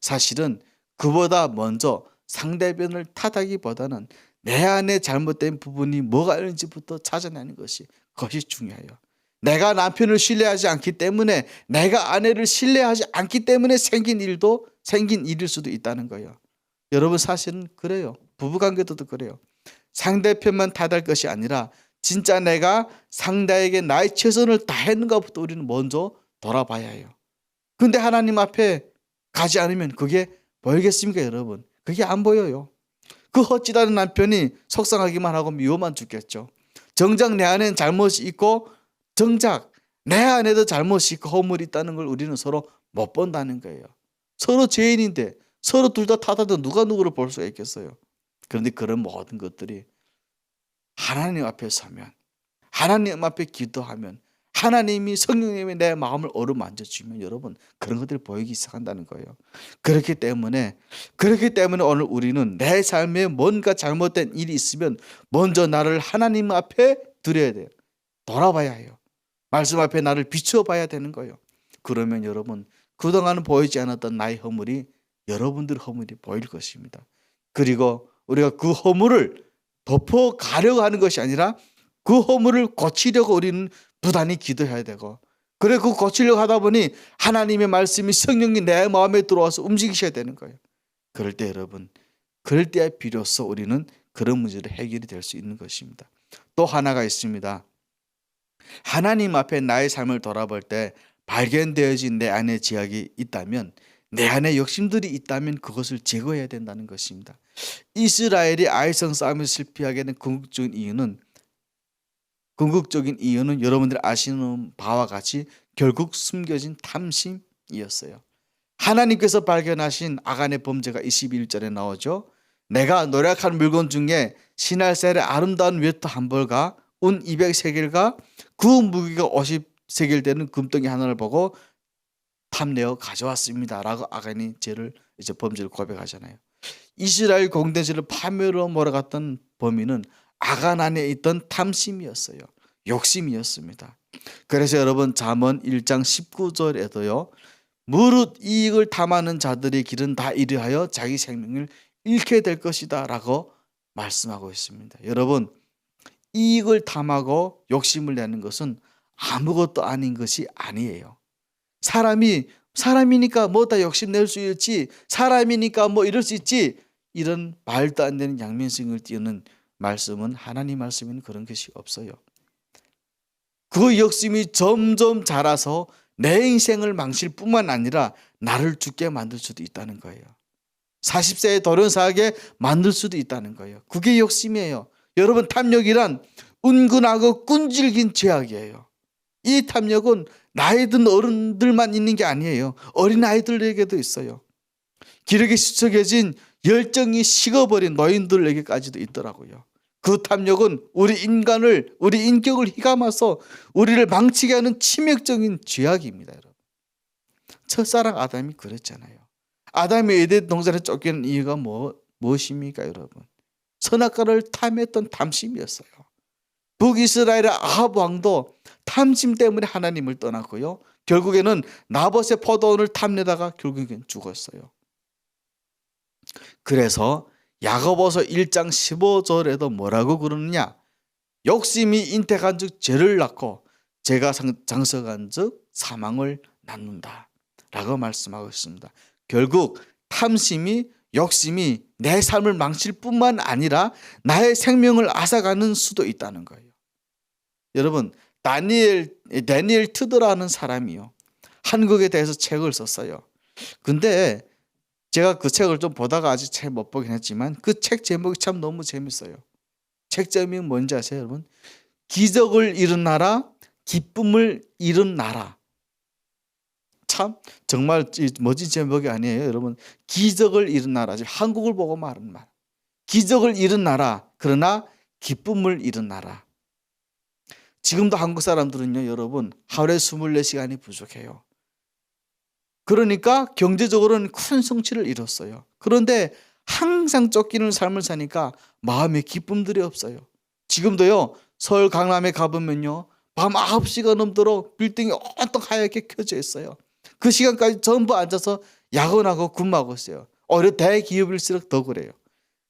사실은 그보다 먼저 상대편을 탓하기보다는 내 안에 잘못된 부분이 뭐가 있는지부터 찾아내는 그것이 중요해요. 내가 남편을 신뢰하지 않기 때문에, 내가 아내를 신뢰하지 않기 때문에 생긴 일일 수도 있다는 거예요. 여러분, 사실은 그래요. 부부관계도 그래요. 상대편만 탓할 것이 아니라 진짜 내가 상대에게 나의 최선을 다했는가부터 우리는 먼저 돌아봐야 해요. 근데 하나님 앞에 가지 않으면 그게 보이겠습니까, 여러분? 그게 안 보여요. 그 헛짓하는 남편이 속상하기만 하고 미워만 죽겠죠. 정작 내 안에는 잘못이 있고, 정작 내 안에도 잘못이 있고 허물이 있다는 걸 우리는 서로 못 본다는 거예요. 서로 죄인인데 서로 둘 다 탓하던 누가 누구를 볼 수가 있겠어요. 그런데 그런 모든 것들이 하나님 앞에 서면, 하나님 앞에 기도하면, 하나님이, 성령님이 내 마음을 어루만져 주면 여러분, 그런 것들이 보이기 시작한다는 거예요. 그렇기 때문에 오늘 우리는 내 삶에 뭔가 잘못된 일이 있으면 먼저 나를 하나님 앞에 드려야 돼요. 돌아봐야 해요. 말씀 앞에 나를 비추어 봐야 되는 거예요. 그러면 여러분, 그동안 보이지 않았던 나의 허물이 여러분들 허물이 보일 것입니다. 그리고 우리가 그 허물을 덮어가려고 하는 것이 아니라 그 허물을 고치려고 우리는 부단히 기도해야 되고, 그래 그 고치려고 하다 보니 하나님의 말씀이, 성령이 내 마음에 들어와서 움직이셔야 되는 거예요. 그럴 때 여러분, 그럴 때에 비로소 우리는 그런 문제를 해결이 될 수 있는 것입니다. 또 하나가 있습니다. 하나님 앞에 나의 삶을 돌아볼 때 발견되어진 내 안에 죄악이 있다면, 내 안에 욕심들이 있다면 그것을 제거해야 된다는 것입니다. 이스라엘이 아이성 싸움에서 실패하게 된 궁극적인 이유는 여러분들 아시는 바와 같이 결국 숨겨진 탐심이었어요. 하나님께서 발견하신 아간의 범죄가 21절에 나오죠. 내가 노력한 물건 중에 신할셀의 아름다운 웨터 한 벌과 운 200세겔과 그 무게가 50세겔 되는 금덩이 하나를 보고 탐내어 가져왔습니다 라고 아간이 범죄를 고백하잖아요. 이스라엘 공동체를 파멸로 몰아갔던 범인은 아간 안에 있던 탐심이었어요. 욕심이었습니다. 그래서 여러분, 잠언 1장 19절에도요, 무릇 이익을 탐하는 자들의 길은 다 이르하여 자기 생명을 잃게 될 것이다 라고 말씀하고 있습니다. 여러분, 이익을 탐하고 욕심을 내는 것은 아무것도 아닌 것이 아니에요. 사람이니까 뭐 다 욕심낼 수 있지, 사람이니까 뭐 이럴 수 있지, 이런 말도 안 되는 양면성을 띄우는 말씀은, 하나님 말씀에는 그런 것이 없어요. 그 욕심이 점점 자라서 내 인생을 망칠 뿐만 아니라 나를 죽게 만들 수도 있다는 거예요. 40세에 도련사하게 만들 수도 있다는 거예요. 그게 욕심이에요. 여러분, 탐욕이란 은근하고 끈질긴 죄악이에요. 이 탐욕은 나이 든 어른들만 있는 게 아니에요. 어린아이들에게도 있어요. 기력이 수척해진 열정이 식어버린 노인들에게까지도 있더라고요. 그 탐욕은 우리 인격을 휘감아서 우리를 망치게 하는 치명적인 죄악입니다. 여러분, 첫사랑 아담이 그랬잖아요. 아담이 에덴 동산에 쫓기는 이유가 무엇입니까, 여러분? 선악과를 탐했던 탐심이었어요. 북이스라엘의 아합 왕도 탐심 때문에 하나님을 떠났고요, 결국에는 나봇의 포도원을 탐내다가 결국엔 죽었어요. 그래서 야고보서 1장 15절에도 뭐라고 그러느냐? 욕심이 잉태한 즉 죄를 낳고 죄가 장성한 즉 사망을 낳는다 라고 말씀하고 있습니다. 결국 탐심이, 욕심이 내 삶을 망칠 뿐만 아니라 나의 생명을 앗아가는 수도 있다는 거예요. 여러분, 다니엘 트더라는 사람이요, 한국에 대해서 책을 썼어요. 근데 제가 그 책을 좀 보다가 아직 잘 못 보긴 했지만 그 책 제목이 참 너무 재밌어요. 책 제목이 뭔지 아세요, 여러분? 기적을 이룬 나라, 기쁨을 이룬 나라. 참 정말 멋진 제목이 아니에요, 여러분. 기적을 이룬 나라, 한국을 보고 말하는 말. 기적을 이룬 나라, 그러나 기쁨을 이룬 나라. 지금도 한국 사람들은요, 여러분, 하루에 24시간이 부족해요. 그러니까 경제적으로는 큰 성취를 이뤘어요. 그런데 항상 쫓기는 삶을 사니까 마음에 기쁨들이 없어요. 지금도요, 서울 강남에 가보면요, 밤 9시가 넘도록 빌딩이 온통 하얗게 켜져 있어요. 그 시간까지 전부 앉아서 야근하고 근무하고 있어요. 오히려 대기업일수록 더 그래요.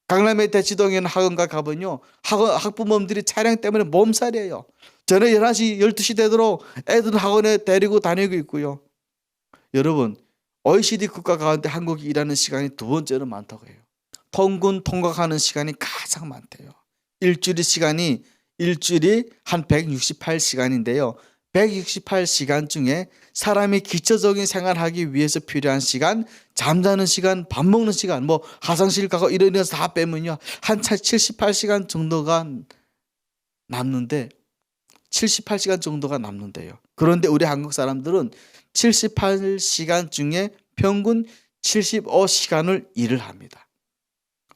강남의 대치동에 있는 학원가 가보면요, 학부모님들이 차량 때문에 몸살이에요. 저녁 11시, 12시 되도록 애들 학원에 데리고 다니고 있고요. 여러분, OECD 국가 가운데 한국이 일하는 시간이 두 번째로 많다고 해요. 통근 통학하는 시간이 가장 많대요. 일주일이 한 168시간인데요. 168시간 중에 사람이 기초적인 생활하기 위해서 필요한 시간, 잠자는 시간, 밥 먹는 시간, 뭐 화장실 가고 이런 데서 다 빼면요, 한 78시간 정도가 남는데 78시간 정도가 남는데요. 그런데 우리 한국 사람들은 78시간 중에 평균 75시간을 일을 합니다.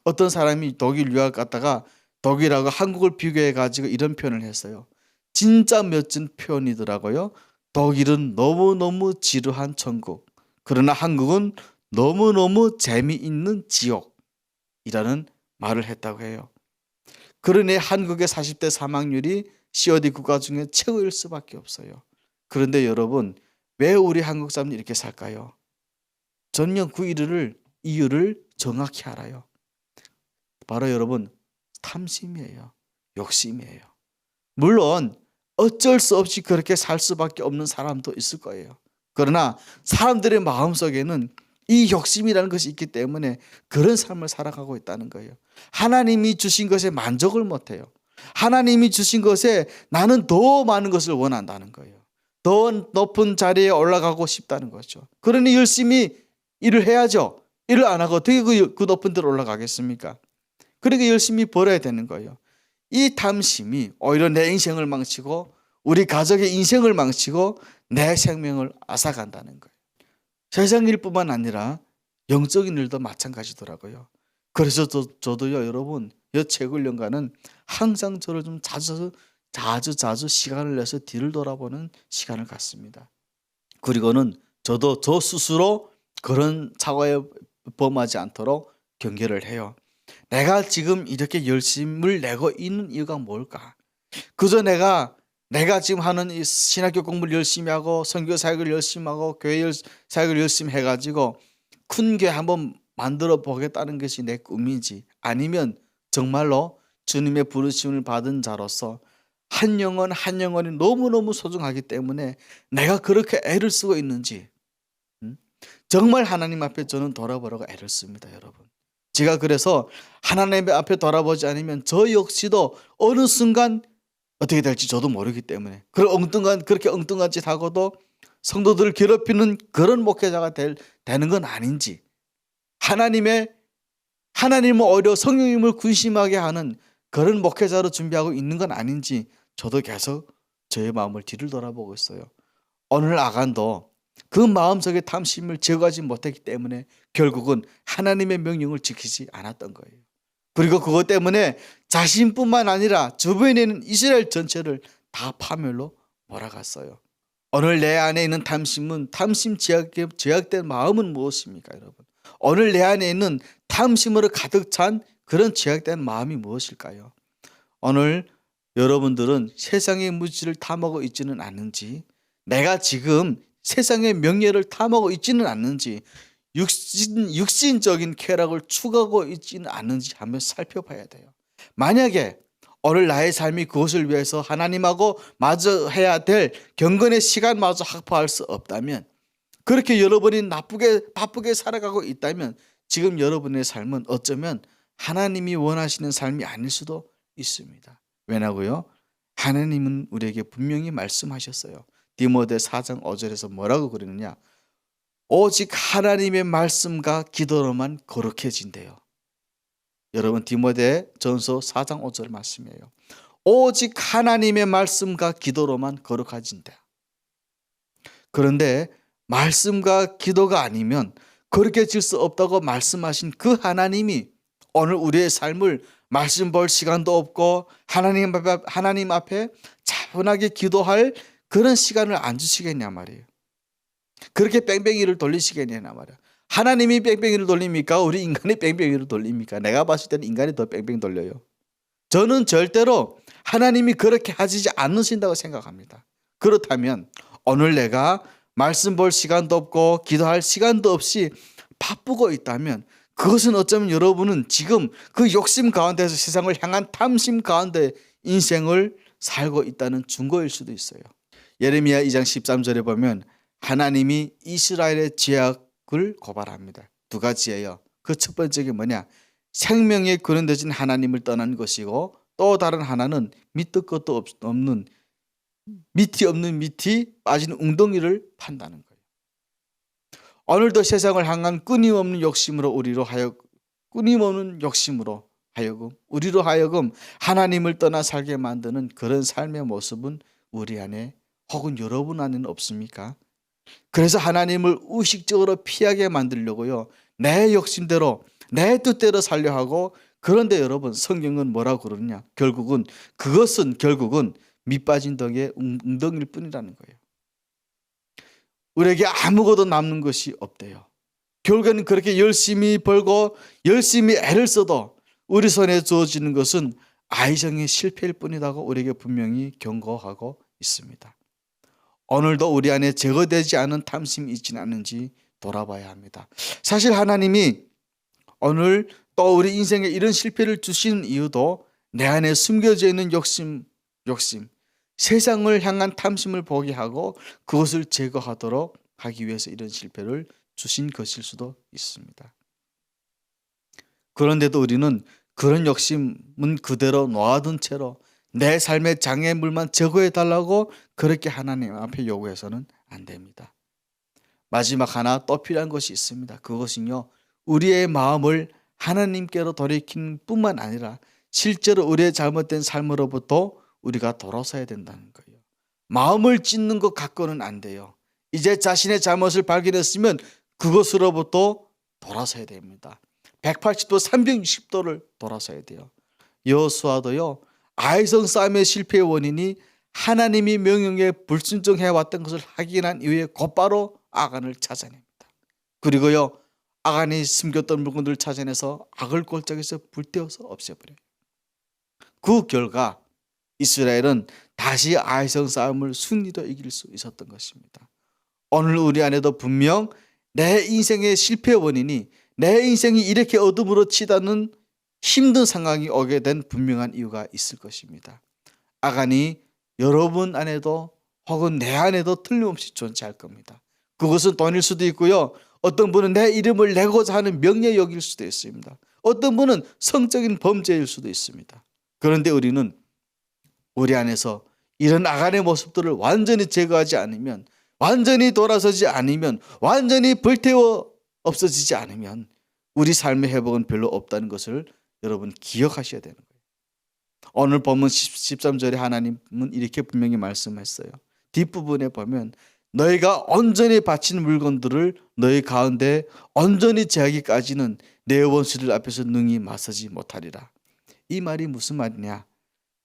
어떤 사람이 독일 유학 갔다가 독일하고 한국을 비교해 가지고 이런 표현을 했어요. 진짜 멋진 표현이더라고요. 독일은 너무너무 지루한 천국, 그러나 한국은 너무너무 재미있는 지옥이라는 말을 했다고 해요. 그러니 한국의 40대 사망률이 COD 국가 중에 최고일 수밖에 없어요. 그런데 여러분, 왜 우리 한국 사람들이 이렇게 살까요? 저는요, 그 이유를 정확히 알아요. 바로 여러분, 탐심이에요. 욕심이에요. 물론 어쩔 수 없이 그렇게 살 수밖에 없는 사람도 있을 거예요. 그러나 사람들의 마음속에는 이 욕심이라는 것이 있기 때문에 그런 삶을 살아가고 있다는 거예요. 하나님이 주신 것에 만족을 못해요. 하나님이 주신 것에 나는 더 많은 것을 원한다는 거예요. 더 높은 자리에 올라가고 싶다는 거죠. 그러니 열심히 일을 해야죠. 일을 안 하고 어떻게 그 높은 데로 올라가겠습니까? 그러니까 열심히 벌어야 되는 거예요. 이 탐심이 오히려 내 인생을 망치고 우리 가족의 인생을 망치고 내 생명을 앗아간다는 거예요. 세상 일뿐만 아니라 영적인 일도 마찬가지더라고요. 그래서 저도요, 여러분, 이 채굴연가는 항상 저를 좀 자주 시간을 내서 뒤를 돌아보는 시간을 갖습니다. 그리고는 저도 저 스스로 그런 착오에 범하지 않도록 경계를 해요. 내가 지금 이렇게 열심을 내고 있는 이유가 뭘까? 그저 내가 지금 하는 이 신학교 공부를 열심히 하고 선교 사역을 열심히 하고 교회 사역을 열심히 해가지고 큰 교회 한번 만들어 보겠다는 것이 내 꿈이지, 아니면 정말로 주님의 부르심을 받은 자로서 한 영혼이 너무너무 소중하기 때문에 내가 그렇게 애를 쓰고 있는지, 정말 하나님 앞에 저는 돌아보라고 애를 씁니다, 여러분. 제가 그래서 하나님 앞에 돌아보지 않으면 저 역시도 어느 순간 어떻게 될지 저도 모르기 때문에 그렇게 엉뚱한 짓 하고도 성도들을 괴롭히는 그런 목회자가 되는 건 아닌지, 하나님은 오히려 성령님을 군심하게 하는 그런 목회자로 준비하고 있는 건 아닌지 저도 계속 저의 마음을 뒤를 돌아보고 있어요. 오늘 아간도 그 마음속의 탐심을 제거하지 못했기 때문에 결국은 하나님의 명령을 지키지 않았던 거예요. 그리고 그것 때문에 자신뿐만 아니라 주변에 있는 이스라엘 전체를 다 파멸로 몰아갔어요. 오늘 내 안에 있는 탐심 제약된 마음은 무엇입니까, 여러분? 오늘 내 안에 있는 탐심으로 가득 찬 그런 제약된 마음이 무엇일까요? 오늘 여러분들은 세상의 물질을 탐하고 있지는 않는지, 내가 지금 세상의 명예를 탐하고 있지는 않는지, 육신적인 쾌락을 추구하고 있지는 않는지 한번 살펴봐야 돼요. 만약에 오늘 나의 삶이 그것을 위해서 하나님하고 마저 해야 될 경건의 시간마저 확보할 수 없다면, 그렇게 여러분이 바쁘게 살아가고 있다면 지금 여러분의 삶은 어쩌면 하나님이 원하시는 삶이 아닐 수도 있습니다. 왜냐고요? 하나님은 우리에게 분명히 말씀하셨어요. 디모데 4장 5절에서 뭐라고 그러느냐? 오직 하나님의 말씀과 기도로만 거룩해진대요. 여러분, 디모데 전서 4장 5절 말씀이에요. 오직 하나님의 말씀과 기도로만 거룩해진다. 그런데 말씀과 기도가 아니면 거룩해질 수 없다고 말씀하신 그 하나님이 오늘 우리의 삶을 말씀 볼 시간도 없고 하나님 앞에 차분하게 기도할 그런 시간을 안 주시겠냐 말이에요. 그렇게 뺑뺑이를 돌리시겠냐 말이에요. 하나님이 뺑뺑이를 돌립니까? 우리 인간이 뺑뺑이를 돌립니까? 내가 봤을 때는 인간이 더 뺑뺑 돌려요. 저는 절대로 하나님이 그렇게 하시지 않으신다고 생각합니다. 그렇다면 오늘 내가 말씀 볼 시간도 없고 기도할 시간도 없이 바쁘고 있다면 그것은 어쩌면 여러분은 지금 그 욕심 가운데서 세상을 향한 탐심 가운데 인생을 살고 있다는 증거일 수도 있어요. 예레미야 2장 13절에 보면 하나님이 이스라엘의 죄악을 고발합니다. 두 가지예요. 그 첫 번째가 뭐냐? 생명에 근원되진 하나님을 떠난 것이고 또 다른 하나는 밑도 끝도 없는 밑이 없는 밑이 빠진 웅덩이를 판다는 거예요. 오늘도 세상을 향한 끊임없는 욕심으로 우리로 하여금 하나님을 떠나 살게 만드는 그런 삶의 모습은 우리 안에 혹은 여러분 안에는 없습니까? 그래서 하나님을 의식적으로 피하게 만들려고요. 내 욕심대로 내 뜻대로 살려 하고, 그런데 여러분 성경은 뭐라고 그러느냐? 그것은 결국은 밑 빠진 덕의 웅덩이일 뿐이라는 거예요. 우리에게 아무것도 남는 것이 없대요. 결국에는 그렇게 열심히 벌고 열심히 애를 써도 우리 손에 주어지는 것은 아이정의 실패일 뿐이라고 우리에게 분명히 경고하고 있습니다. 오늘도 우리 안에 제거되지 않은 탐심이 있지는 않은지 돌아봐야 합니다. 사실 하나님이 오늘 또 우리 인생에 이런 실패를 주시는 이유도 내 안에 숨겨져 있는 욕심, 세상을 향한 탐심을 보게 하고 그것을 제거하도록 하기 위해서 이런 실패를 주신 것일 수도 있습니다. 그런데도 우리는 그런 욕심은 그대로 놓아둔 채로 내 삶의 장애물만 제거해달라고 그렇게 하나님 앞에 요구해서는 안 됩니다. 마지막 하나 또 필요한 것이 있습니다. 그것은요, 우리의 마음을 하나님께로 돌이키는 뿐만 아니라 실제로 우리의 잘못된 삶으로부터 우리가 돌아서야 된다는 거예요. 마음을 찢는 것 갖고는 안 돼요. 이제 자신의 잘못을 발견했으면 그것으로부터 돌아서야 됩니다. 180도 360도를 돌아서야 돼요. 여호수아도요, 아이성 싸움의 실패의 원인이 하나님이 명령에 불순종해왔던 것을 확인한 이후에 곧바로 아간을 찾아냅니다. 그리고요, 아간이 숨겼던 물건들을 찾아내서 악을 골짜기에서 불태워서 없애버려요. 그 결과 이스라엘은 다시 아이성 싸움을 승리로 이길 수 있었던 것입니다. 오늘 우리 안에도 분명 내 인생의 실패 원인이 내 인생이 이렇게 어둠으로 치닫는 힘든 상황이 오게 된 분명한 이유가 있을 것입니다. 아간이 여러분 안에도 혹은 내 안에도 틀림없이 존재할 겁니다. 그것은 돈일 수도 있고요, 어떤 분은 내 이름을 내고자 하는 명예욕일 수도 있습니다. 어떤 분은 성적인 범죄일 수도 있습니다. 그런데 우리는 우리 안에서 이런 아간의 모습들을 완전히 제거하지 않으면, 완전히 돌아서지 않으면, 완전히 불태워 없어지지 않으면 우리 삶의 회복은 별로 없다는 것을 여러분 기억하셔야 되는 거예요. 오늘 본문 13절에 하나님은 이렇게 분명히 말씀했어요. 뒷부분에 보면 너희가 온전히 바친 물건들을 너희 가운데 온전히 제하기까지는 내 원수들 앞에서 능히 맞서지 못하리라. 이 말이 무슨 말이냐?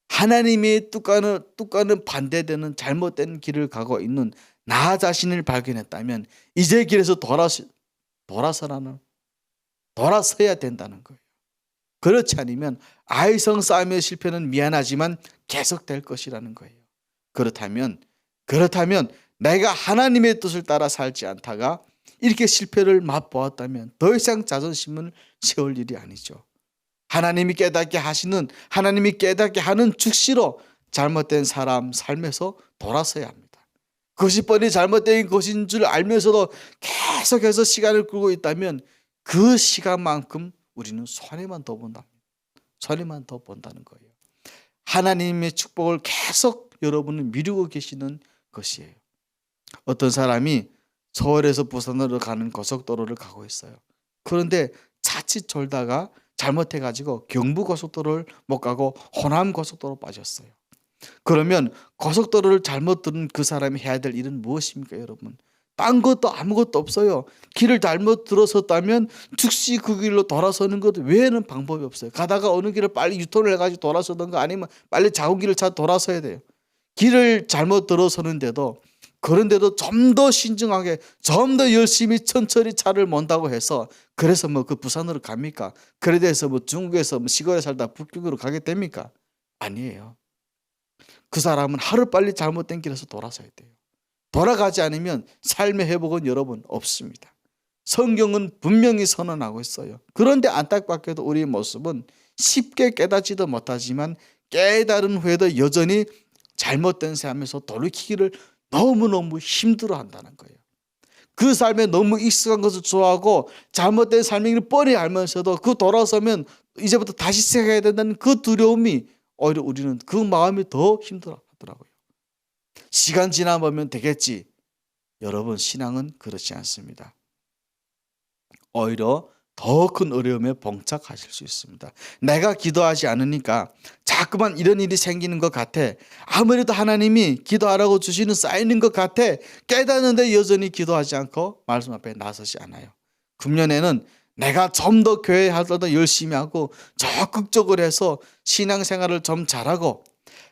하나님의 뜻과는 반대되는 잘못된 길을 가고 있는 나 자신을 발견했다면 이제 길에서 돌아서야 된다는 거예요. 그렇지 않으면 아이성 싸움의 실패는 미안하지만 계속될 것이라는 거예요. 그렇다면 내가 하나님의 뜻을 따라 살지 않다가 이렇게 실패를 맛보았다면 더 이상 자존심을 세울 일이 아니죠. 하나님이 깨닫게 하는 즉시로 잘못된 사람 삶에서 돌아서야 합니다. 그것이 뻔히 잘못된 것인 줄 알면서도 계속해서 시간을 끌고 있다면 그 시간만큼 우리는 손해만 더 본다는 거예요. 하나님의 축복을 계속 여러분은 미루고 계시는 것이에요. 어떤 사람이 서울에서 부산으로 가는 고속도로를 가고 있어요. 그런데 자칫 졸다가 잘못해가지고 경부고속도로를 못 가고 호남고속도로 빠졌어요. 그러면 고속도로를 잘못 들은 그 사람이 해야 될 일은 무엇입니까, 여러분? 딴 것도 아무것도 없어요. 길을 잘못 들어섰다면 즉시 그 길로 돌아서는 것 외에는 방법이 없어요. 가다가 어느 길을 빨리 유턴을 해가지고 돌아서든가 아니면 빨리 작은 길을 찾아 돌아서야 돼요. 길을 잘못 들어서는데도 그런데도 좀 더 신중하게 좀 더 열심히 천천히 차를 몬다고 해서 그래서 뭐 그 부산으로 갑니까? 그래 돼서 뭐 중국에서 뭐 시골에 살다 북쪽으로 가게 됩니까? 아니에요. 그 사람은 하루빨리 잘못된 길에서 돌아서야 돼요. 돌아가지 않으면 삶의 회복은 여러분 없습니다. 성경은 분명히 선언하고 있어요. 그런데 안타깝게도 우리의 모습은 쉽게 깨닫지도 못하지만 깨달은 후에도 여전히 잘못된 삶에서 돌이키기를 너무너무 힘들어한다는 거예요. 그 삶에 너무 익숙한 것을 좋아하고 잘못된 삶을 뻔히 알면서도 그 돌아서면 이제부터 다시 시작해야 된다는 그 두려움이 오히려 우리는 그 마음이 더 힘들어하더라고요. 시간 지나보면 되겠지. 여러분, 신앙은 그렇지 않습니다. 오히려 더 큰 어려움에 봉착하실 수 있습니다. 내가 기도하지 않으니까 자꾸만 이런 일이 생기는 것 같아. 아무래도 하나님이 기도하라고 주시는 사인인 것 같아. 깨닫는데 여전히 기도하지 않고 말씀 앞에 나서지 않아요. 금년에는 내가 좀 더 교회 하더라도 열심히 하고 적극적으로 해서 신앙생활을 좀 잘하고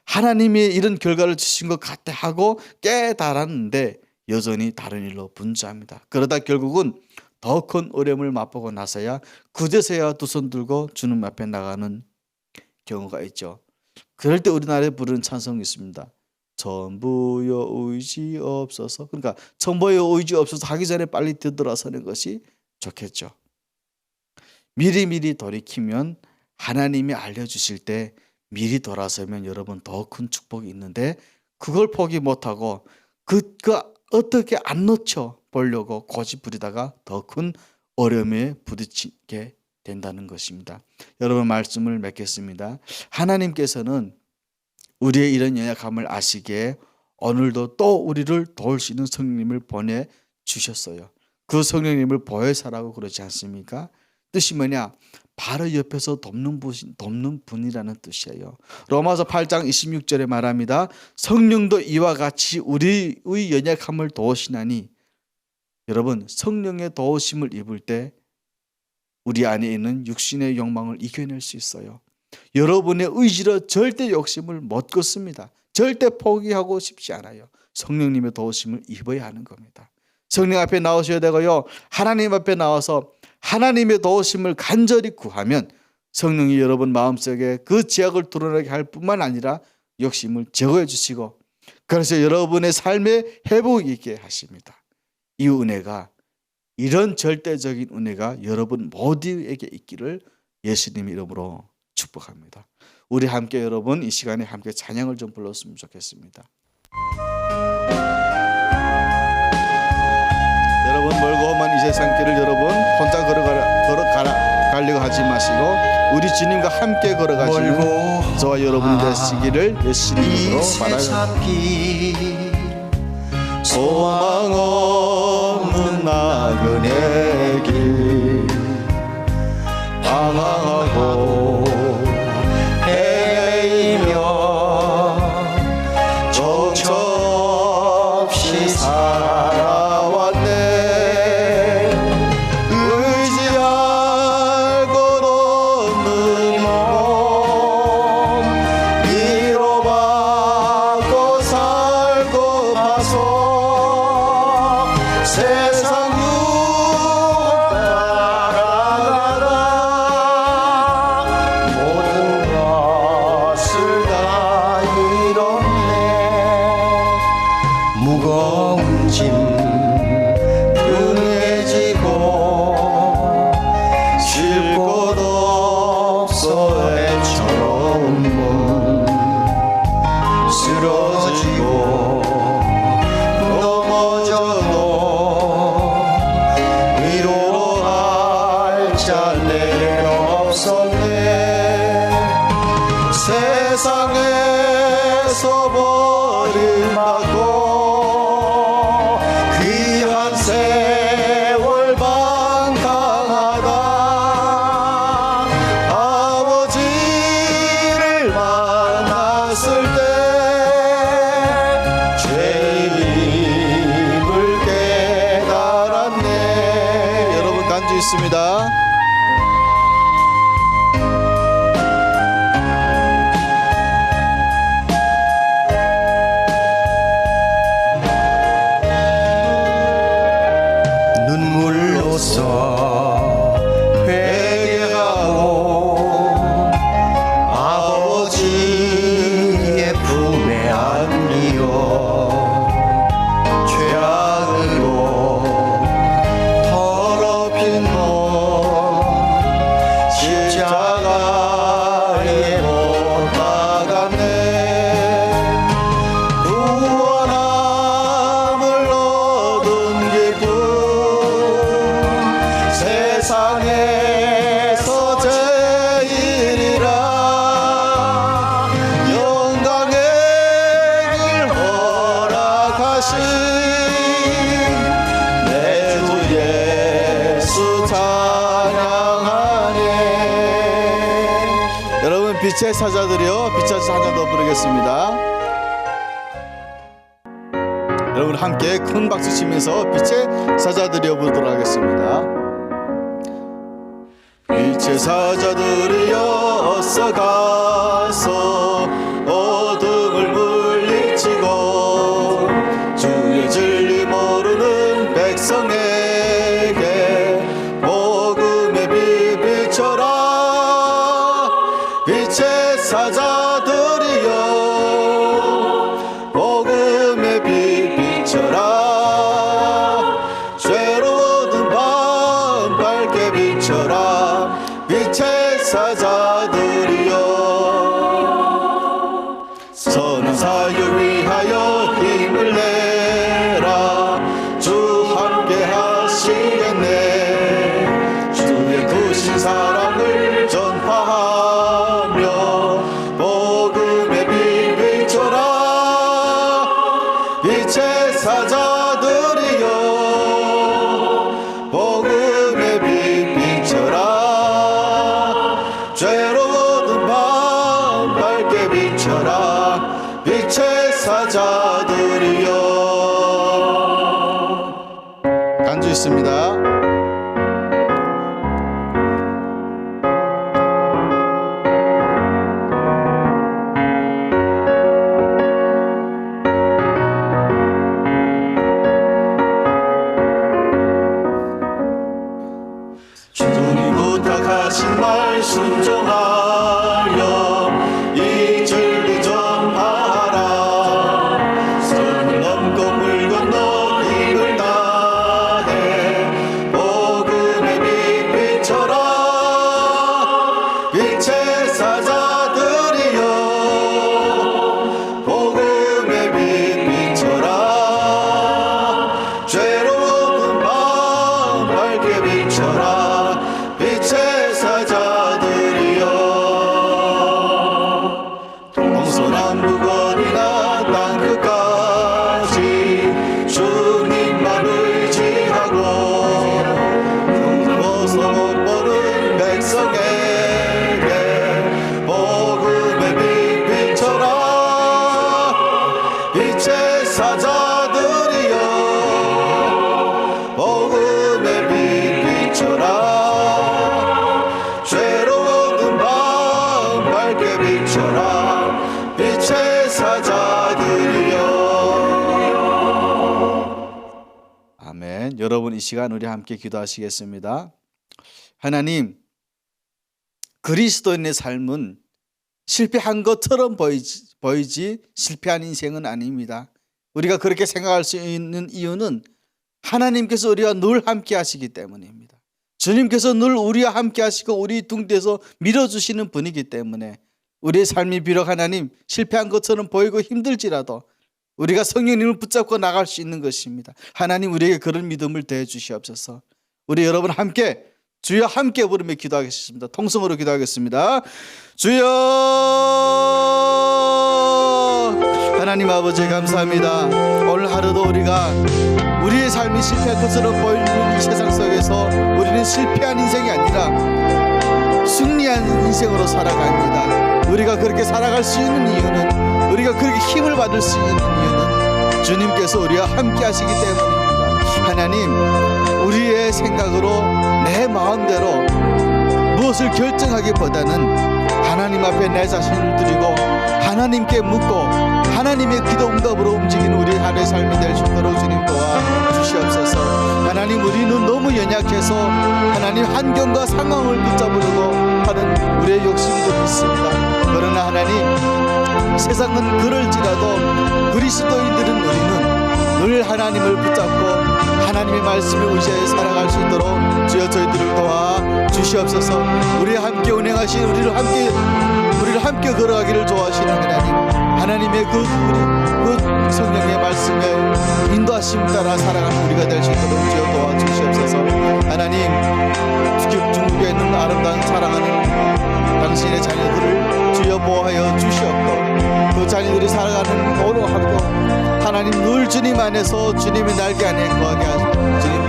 하나님이 이런 결과를 주신 것 같아 하고 깨달았는데 여전히 다른 일로 분주합니다. 그러다 결국은 더 큰 어려움을 맛보고 나서야 그제서야 두 손 들고 주님 앞에 나가는 경우가 있죠. 그럴 때 우리나라에 부르는 찬송이 있습니다. 전부여 의지 없어서. 그러니까 전부여 의지 없어서 하기 전에 빨리 뒤돌아서는 것이 좋겠죠. 미리미리 돌이키면 하나님이 알려주실 때 미리 돌아서면 여러분 더 큰 축복이 있는데 그걸 포기 못하고 그 어떻게 안 놓쳐 보려고 고집부리다가 더 큰 어려움에 부딪히게 된다는 것입니다. 여러분, 말씀을 맺겠습니다. 하나님께서는 우리의 이런 연약함을 아시기에 오늘도 또 우리를 도울 수 있는 성령님을 보내주셨어요. 그 성령님을 보혜사라고 그러지 않습니까? 뜻이 뭐냐? 바로 옆에서 돕는 분이라는 뜻이에요. 로마서 8장 26절에 말합니다. 성령도 이와 같이 우리의 연약함을 도우시나니. 여러분, 성령의 도우심을 입을 때 우리 안에 있는 육신의 욕망을 이겨낼 수 있어요. 여러분의 의지로 절대 욕심을 못 걷습니다. 절대 포기하고 싶지 않아요. 성령님의 도우심을 입어야 하는 겁니다. 성령 앞에 나오셔야 되고요. 하나님 앞에 나와서 하나님의 도우심을 간절히 구하면 성령이 여러분 마음속에 그 죄악을 드러나게 할 뿐만 아니라 욕심을 제거해 주시고 그래서 여러분의 삶에 회복이 있게 하십니다. 이 은혜가, 이런 절대적인 은혜가 여러분 모두에게 있기를 예수님 이름으로 축복합니다. 우리 함께 여러분 이 시간에 함께 찬양을 좀 불렀으면 좋겠습니다. 여러분, 멀고 험한 이 세상 길을 여러분 혼자 걸어가려고 하지 마시고 우리 주님과 함께 걸어가시는 저와 여러분이 되시기를 예수님으로 바라옵니다. 소망 없는 나그네 길 방황하고 헤매이며 정처 없이 살아왔네. 의지할 것 없는 몸 위로받고 살고 봐서 세상 유혹 따라가다 모든 것을 다 잃었네. 무거운 짐 등에 지고 쉴 곳 없어 애처로운 몸 쓰러지고 넘어져도 위로로 할 자 내게 없었네. 세상에서 버림받고 그 있습니다. 눈물로써 회개하고 아버지의 품에 안기어 죄악으로 더럽힌 몸 십자가에 못 박았네. 구원함을 얻은 기쁨 세상에서 제일이라. 영광의 길 허락하신 내 주 예수 찬양하네. 여러분, 빛의 사자들이요, 빛의 사자 한 번 더 부르겠습니다. 여러분 함께 큰 박수 치면서 빛의 사자들이여 부르도록 하겠습니다. 빛의 사자들이여 어서 가서 어둠을 물리치고 주의 진리 모르는 백성에게 복음의 빛 비춰라. 빛의 사자들이여 복음의 빛 비춰라. 죄로운 밤 밝게 비춰라. 빛의 사자들이여 선한 사역 위하여 힘을 내라. 주 함께 하시겠네. 주의 크신 사랑을 전파하며 복음의 빛 비춰라. 빛의 사자들이여 복음의 빛 비춰라. 죄로운 밤 밝게 비춰라. 빛의 사자들이여. 간주 있습니다. 주님 부탁하신 말 순종하여 이 진리 전파하라. 선을 넘고 물 건너 힘을 다해 복음의 빛 비춰라. 빛의 사자들이여 복음의 빛 비춰라. 죄로운 밤 밝게 비춰라. 빛의 사자들이여 동서남북어디나 땅끝까지 주님만 의지하고 벗어 못 보는 백성에게 복음의 빛 비춰라. 빛의 사자들이여 복음의 빛 비춰라. 죄로운 밤 밝게 비춰라. 빛의 사자들이여. 아멘. 여러분, 이 시간 우리 함께 기도하시겠습니다. 하나님, 그리스도인의 삶은 실패한 것처럼 보이지 실패한 인생은 아닙니다. 우리가 그렇게 생각할 수 있는 이유는 하나님께서 우리와 늘 함께 하시기 때문입니다. 주님께서 늘 우리와 함께 하시고 우리 둥대에서 밀어주시는 분이기 때문에 우리의 삶이 비록 하나님 실패한 것처럼 보이고 힘들지라도 우리가 성령님을 붙잡고 나갈 수 있는 것입니다. 하나님, 우리에게 그런 믿음을 더해 주시옵소서. 우리 여러분 함께 주여 함께 부르며 기도하겠습니다. 통성으로 기도하겠습니다. 주여. 하나님 아버지 감사합니다. 오늘 하루도 우리가 우리의 삶이 실패한 것처럼 보이는 이 세상 속에서 우리는 실패한 인생이 아니라 승리한 인생으로 살아갑니다. 우리가 그렇게 살아갈 수 있는 이유는, 우리가 그렇게 힘을 받을 수 있는 이유는 주님께서 우리와 함께 하시기 때문입니다. 하나님, 우리의 생각으로 내 마음대로 무엇을 결정하기보다는 하나님 앞에 내 자신을 드리고 하나님께 묻고 하나님의 기도 응답으로 움직이는 우리 하루의 삶이 될 수 있도록 주님 도와주시옵소서. 하나님, 우리는 너무 연약해서 하나님 환경과 상황을 붙잡으려고 하는 우리의 욕심들이 있습니다. 그러나 하나님, 세상은 그럴지라도 그리스도인들은 우리는 늘 하나님을 붙잡고 하나님의 말씀을 의지하여 살아갈 수 있도록 주여 저희들을 도와 주시옵소서. 우리 함께 운행하신 우리를 함께 걸어가기를 좋아하시는 하나님의 그 성령의 말씀에 인도하심 따라 살아가는 우리가 될 수 있도록 주여 도와 주시옵소서. 하나님, 중국에 있는 아름다운 사랑하는 당신의 자녀들을 주여 보호하여 주시옵고 그 자녀들이 살아가는 오늘 하루도 하나님 늘 주님 안에서 주님의 날개 안에 거하게 하시고 주님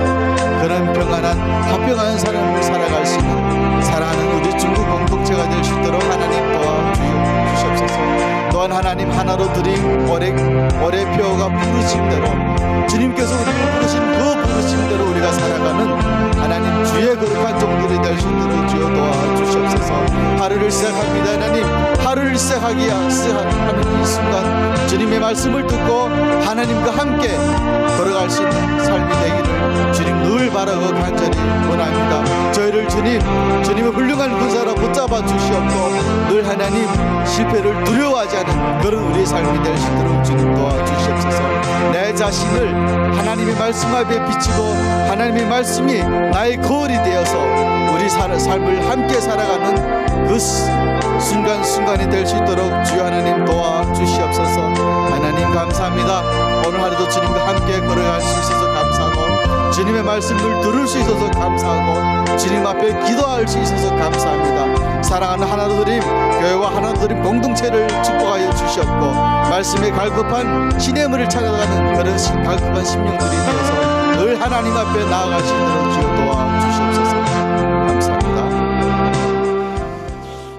그런 평안한 화평한 삶을 살아갈 수 있는 사랑하는 우리 중국 공동체가 될 수 있도록 하나님 도와주시옵소서. 또한 하나님, 하나로 드린 올해 표가 부르심대로 주님께서 우리를 부르신 그 부르심대로 우리가 살아가는 하나님 주의 거룩한 종들이 될 수 있도록 주여 도와주시옵소서. 하루를 시작합니다. 하나님, 하루를 시작하는 이 순간 주님의 말씀을 듣고 하나님과 함께 걸어갈 수 있는 삶이 되기를 주님 늘 바라고 간절히 원합니다. 저희를 주님의 훌륭한 군사로 붙잡아 주시옵고 늘 하나님 실패를 두려워하지 않은 그런 우리의 삶이 될 수 있도록 주님 도와주시옵소서. 내 자신을 하나님의 말씀 앞에 비치고 하나님의 말씀이 나의 거울이 되어서 우리 삶을 함께 살아가는 그 순간순간이 될 수 있도록 주여 하나님 도와주시옵소서. 하나님 감사합니다. 오늘 하루도 주님과 함께 걸어갈 수 있어서 감사하고 주님의 말씀을 들을 수 있어서 감사하고 주님 앞에 기도할 수 있어서 감사합니다. 사랑하는 하나로드림 교회와 하나로드림 공동체를 축복하여 주시옵고 말씀에 갈급한 시냇물을 찾아가는 그런 갈급한 심령들이 되어서 늘 하나님 앞에 나아갈 수 있도록 주여 도와주시옵소서. 감사합니다.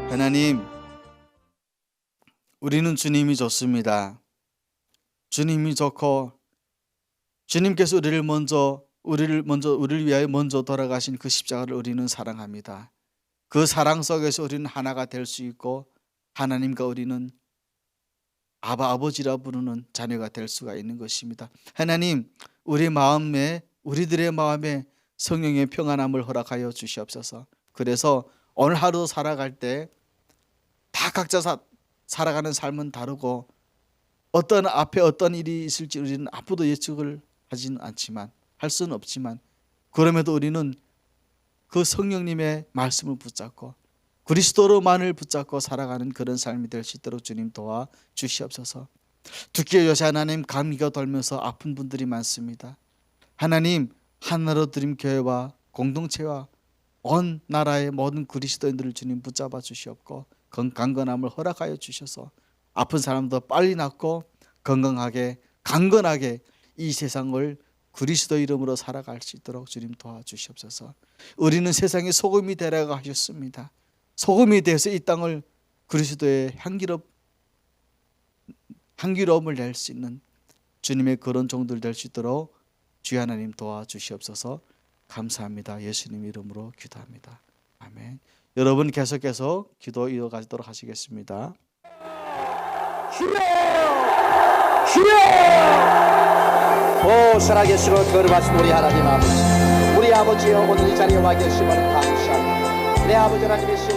하나님, 우리는 주님이 좋습니다. 주님이 좋고 주님께서 우리를 위하여 먼저 돌아가신 그 십자가를 우리는 사랑합니다. 그 사랑 속에서 우리는 하나가 될 수 있고 하나님과 우리는 아버지라 부르는 자녀가 될 수가 있는 것입니다. 하나님, 우리들의 마음에 성령의 평안함을 허락하여 주시옵소서. 그래서 오늘 하루 살아갈 때 다 각자 살아가는 삶은 다르고 앞에 어떤 일이 있을지 우리는 아무도 예측을 하지는 않지만 할 수는 없지만 그럼에도 우리는 그 성령님의 말씀을 붙잡고 그리스도로만을 붙잡고 살아가는 그런 삶이 될 수 있도록 주님 도와 주시옵소서. 특히 요새 하나님 감기가 돌면서 아픈 분들이 많습니다. 하나님, 하나로 드림 교회와 공동체와 온 나라의 모든 그리스도인들을 주님 붙잡아 주시옵고 강건함을 허락하여 주셔서 아픈 사람도 빨리 낫고 건강하게 강건하게 이 세상을 그리스도 이름으로 살아갈 수 있도록 주님 도와주시옵소서. 우리는 세상의 소금이 되라고 하셨습니다. 소금이 되어서 이 땅을 그리스도의 향기로움을 낼 수 있는 주님의 그런 종들 될 수 있도록 주여 하나님 도와주시옵소서. 감사합니다. 예수님 이름으로 기도합니다. 아멘. 여러분 계속해서 기도 이어가도록 하시겠습니다. 주여! 오 살아계시고 거룩하신 우리 하나님 아버지, 우리 아버지여 오늘 이 자리에 와 계심을 감사합니다. 내 아버지 하나님이시